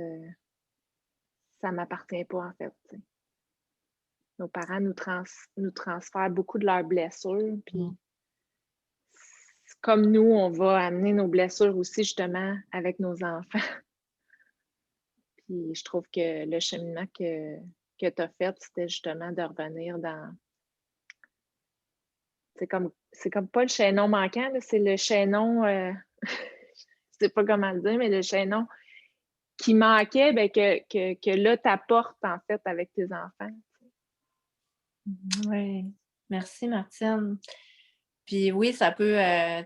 ça ne m'appartient pas, en fait. T'sais. Nos parents nous transfèrent beaucoup de leurs blessures, puis comme nous, on va amener nos blessures aussi, justement, avec nos enfants. Puis je trouve que le cheminement que tu as fait, c'était justement de revenir dans... C'est comme pas le chaînon manquant, là, c'est le chaînon... je sais pas comment le dire, mais le chaînon qui manquait, ben, que là, tu apportes, en fait, avec tes enfants. Oui. Merci, Martine. Puis oui, ça peut...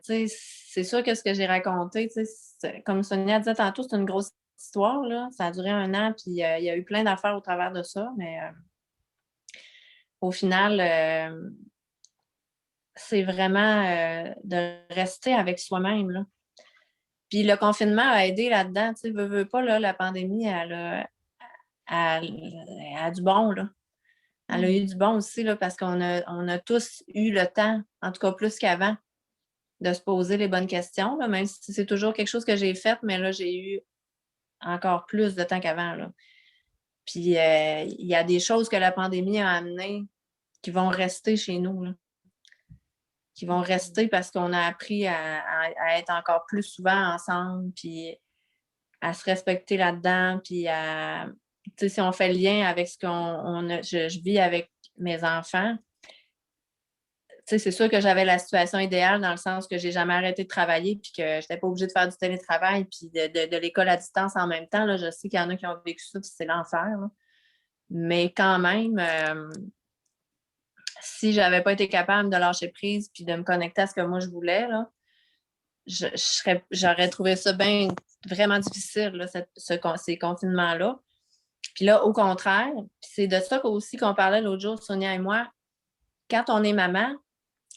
tu sais, c'est sûr que ce que j'ai raconté, tu sais, comme Sonia disait tantôt, c'est une grosse histoire, là. Ça a duré 1 an, puis il y a eu plein d'affaires au travers de ça, mais au final, c'est vraiment de rester avec soi-même, là. Puis le confinement a aidé là-dedans, tu sais, veux pas, là, la pandémie, elle a du bon, là. Elle a eu du bon aussi, là, parce qu'on a tous eu le temps, en tout cas plus qu'avant, de se poser les bonnes questions, là, même si c'est toujours quelque chose que j'ai fait, mais là, j'ai eu encore plus de temps qu'avant, là. Puis, il y a des choses que la pandémie a amenées qui vont rester chez nous, là. Qui vont rester parce qu'on a appris à être encore plus souvent ensemble, puis à se respecter là-dedans, puis à... Tu sais, si on fait le lien avec ce je vis avec mes enfants, tu sais, c'est sûr que j'avais la situation idéale dans le sens que j'ai jamais arrêté de travailler puis que je n'étais pas obligée de faire du télétravail puis de l'école à distance en même temps. Là. Je sais qu'il y en a qui ont vécu ça puis c'est l'enfer. Là. Mais quand même, si j'avais pas été capable de lâcher prise puis de me connecter à ce que moi je voulais, là, j'aurais trouvé ça vraiment difficile, là, ces confinements-là. Puis là, au contraire, c'est de ça aussi qu'on parlait l'autre jour, Sonia et moi. Quand on est maman,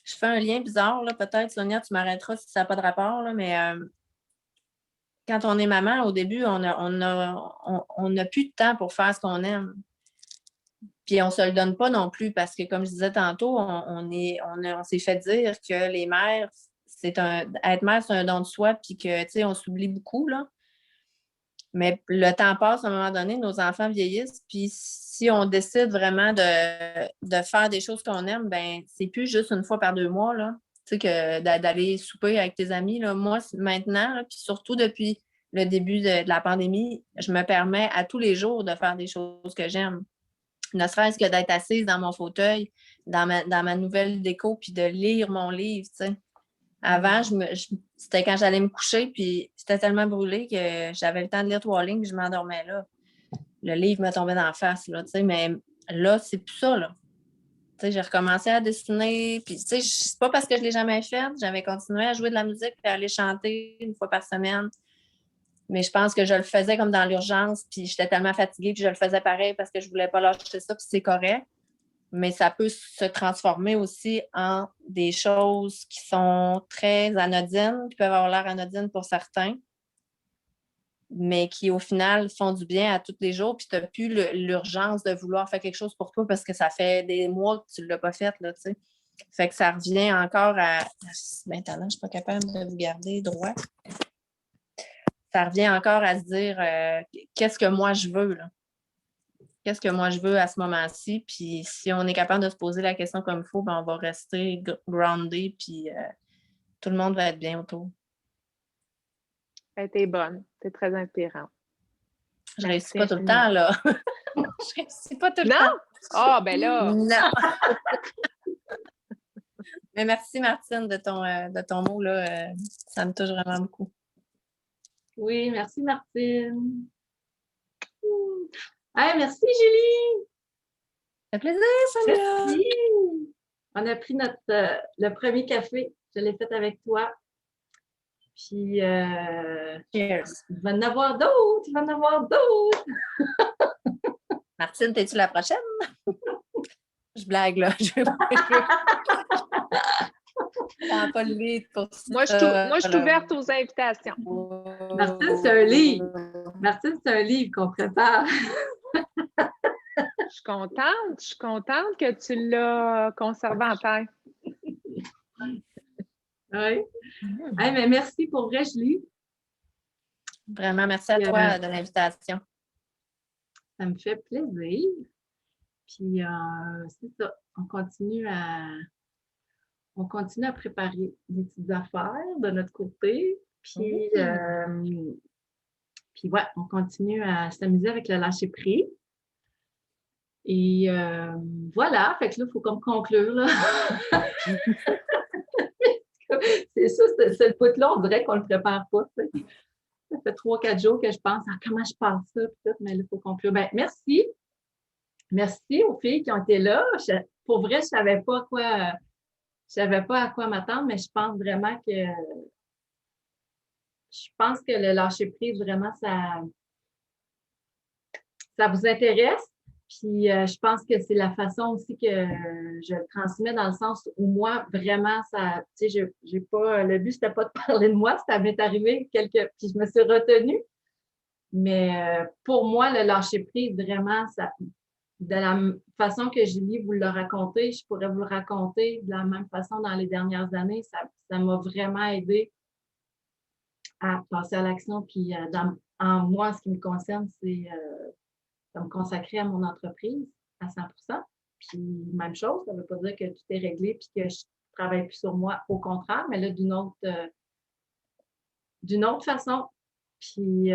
je fais un lien bizarre, là, peut-être, Sonia, tu m'arrêteras si ça n'a pas de rapport, là, mais quand on est maman, au début, on n'a plus de temps pour faire ce qu'on aime. Puis on ne se le donne pas non plus parce que, comme je disais tantôt, on s'est fait dire que les mères, être mère, c'est un don de soi, puis que, tu sais, on s'oublie beaucoup, là. Mais le temps passe, à un moment donné, nos enfants vieillissent, puis si on décide vraiment de faire des choses qu'on aime, ben c'est plus juste une fois par 2 mois, là. Tu sais, que d'aller souper avec tes amis, là. Moi, maintenant, là, puis surtout depuis le début de la pandémie, je me permets à tous les jours de faire des choses que j'aime. Ne serait-ce que d'être assise dans mon fauteuil, dans ma nouvelle déco, puis de lire mon livre, tu sais. Avant, c'était quand j'allais me coucher, puis c'était tellement brûlé que j'avais le temps de lire 3 lignes, puis je m'endormais là. Le livre me tombait dans la face, là, tu sais, mais là, c'est plus ça, là. Tu sais, j'ai recommencé à dessiner, puis tu sais, c'est pas parce que je l'ai jamais fait, j'avais continué à jouer de la musique puis à aller chanter 1 fois par semaine. Mais je pense que je le faisais comme dans l'urgence, puis j'étais tellement fatiguée, puis je le faisais pareil parce que je voulais pas lâcher ça, puis c'est correct. Mais ça peut se transformer aussi en des choses qui sont très anodines, qui peuvent avoir l'air anodines pour certains, mais qui, au final, font du bien à tous les jours, puis tu n'as plus l'urgence de vouloir faire quelque chose pour toi parce que ça fait des mois que tu ne l'as pas fait, là, tu sais. Fait que ça revient encore à... Maintenant, je ne suis pas capable de vous garder droit. Ça revient encore à se dire qu'est-ce que moi je veux, là. qu'est-ce que moi je veux à ce moment-ci. Puis si on est capable de se poser la question comme il faut, ben on va rester groundé, puis tout le monde va être bien autour. T'es bonne. T'es très inspirante. Je réussis pas tout le temps, là. Je réussis pas tout le temps. Non? Ah, ben là! Non! Mais merci, Martine, de ton mot, là. Ça me touche vraiment beaucoup. Oui, merci Martine. Hey, merci Julie. Ça fait plaisir, Sonia! Merci. On a pris le premier café. Je l'ai fait avec toi. Puis, Cheers! il va en avoir d'autres. Il va en avoir d'autres. Martine, t'es-tu la prochaine? Je blague, là. Je prends pas le lead pour ça. Moi, je suis ouverte aux invitations. Martine, c'est un livre. Martine, c'est un livre qu'on prépare. Je suis contente que tu l'as conservé en tête. Oui. Hey, mais merci pour vrai, Julie. Vraiment, merci à toi de l'invitation. Ça me fait plaisir. Puis, c'est ça. On continue à préparer des petites affaires de notre côté. Puis, puis ouais, on continue à s'amuser avec le lâcher-prise. Et voilà, fait que là, il faut comme conclure, là. C'est ça, c'est le bout-là, on dirait qu'on ne le prépare pas. T'sais. Ça fait 3-4 jours que je pense à comment je parle ça, mais là, il faut conclure. Ben, merci. Merci aux filles qui ont été là. Pour vrai, je ne savais pas à quoi m'attendre, mais je pense vraiment que le lâcher-prise, vraiment, ça vous intéresse. Puis je pense que c'est la façon aussi que je le transmets dans le sens où moi, vraiment, ça, tu sais, j'ai pas, le but, c'était pas de parler de moi, ça m'est arrivé puis je me suis retenue. Mais pour moi, le lâcher-prise, vraiment, ça, de la façon que Julie vous l'a raconté, je pourrais vous le raconter de la même façon dans les dernières années. Ça m'a vraiment aidé à passer à l'action. Puis en moi, en ce qui me concerne, c'est de me consacrer à mon entreprise à 100%. Puis même chose, ça ne veut pas dire que tout est réglé puis que je ne travaille plus sur moi, au contraire, mais là, d'une autre façon. Puis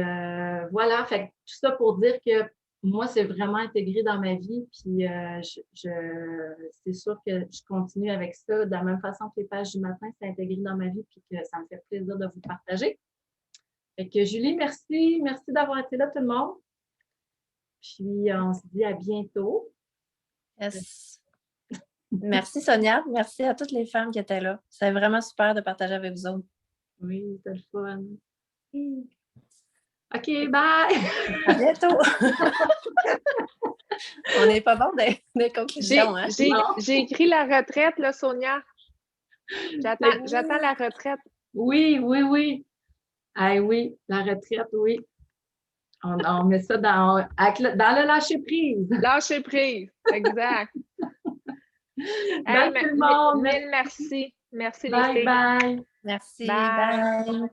voilà, fait que tout ça pour dire que moi, c'est vraiment intégré dans ma vie. Puis c'est sûr que je continue avec ça de la même façon que les pages du matin, c'est intégré dans ma vie puis que ça me fait plaisir de vous partager. Fait que Julie, merci. Merci d'avoir été là, tout le monde. Puis on se dit à bientôt. Yes. Merci, Sonia. Merci à toutes les femmes qui étaient là. C'est vraiment super de partager avec vous autres. Oui, c'était le fun. OK, bye! À bientôt! On n'est pas bon des conclusions, hein? J'ai écrit la retraite, là, Sonia. J'attends la retraite. Oui. Ah oui, la retraite, oui. On met ça dans le lâcher-prise. Lâcher-prise, exact. Bye tout le monde! Mille merci. Merci les filles. Bye. Merci. Bye. Bye.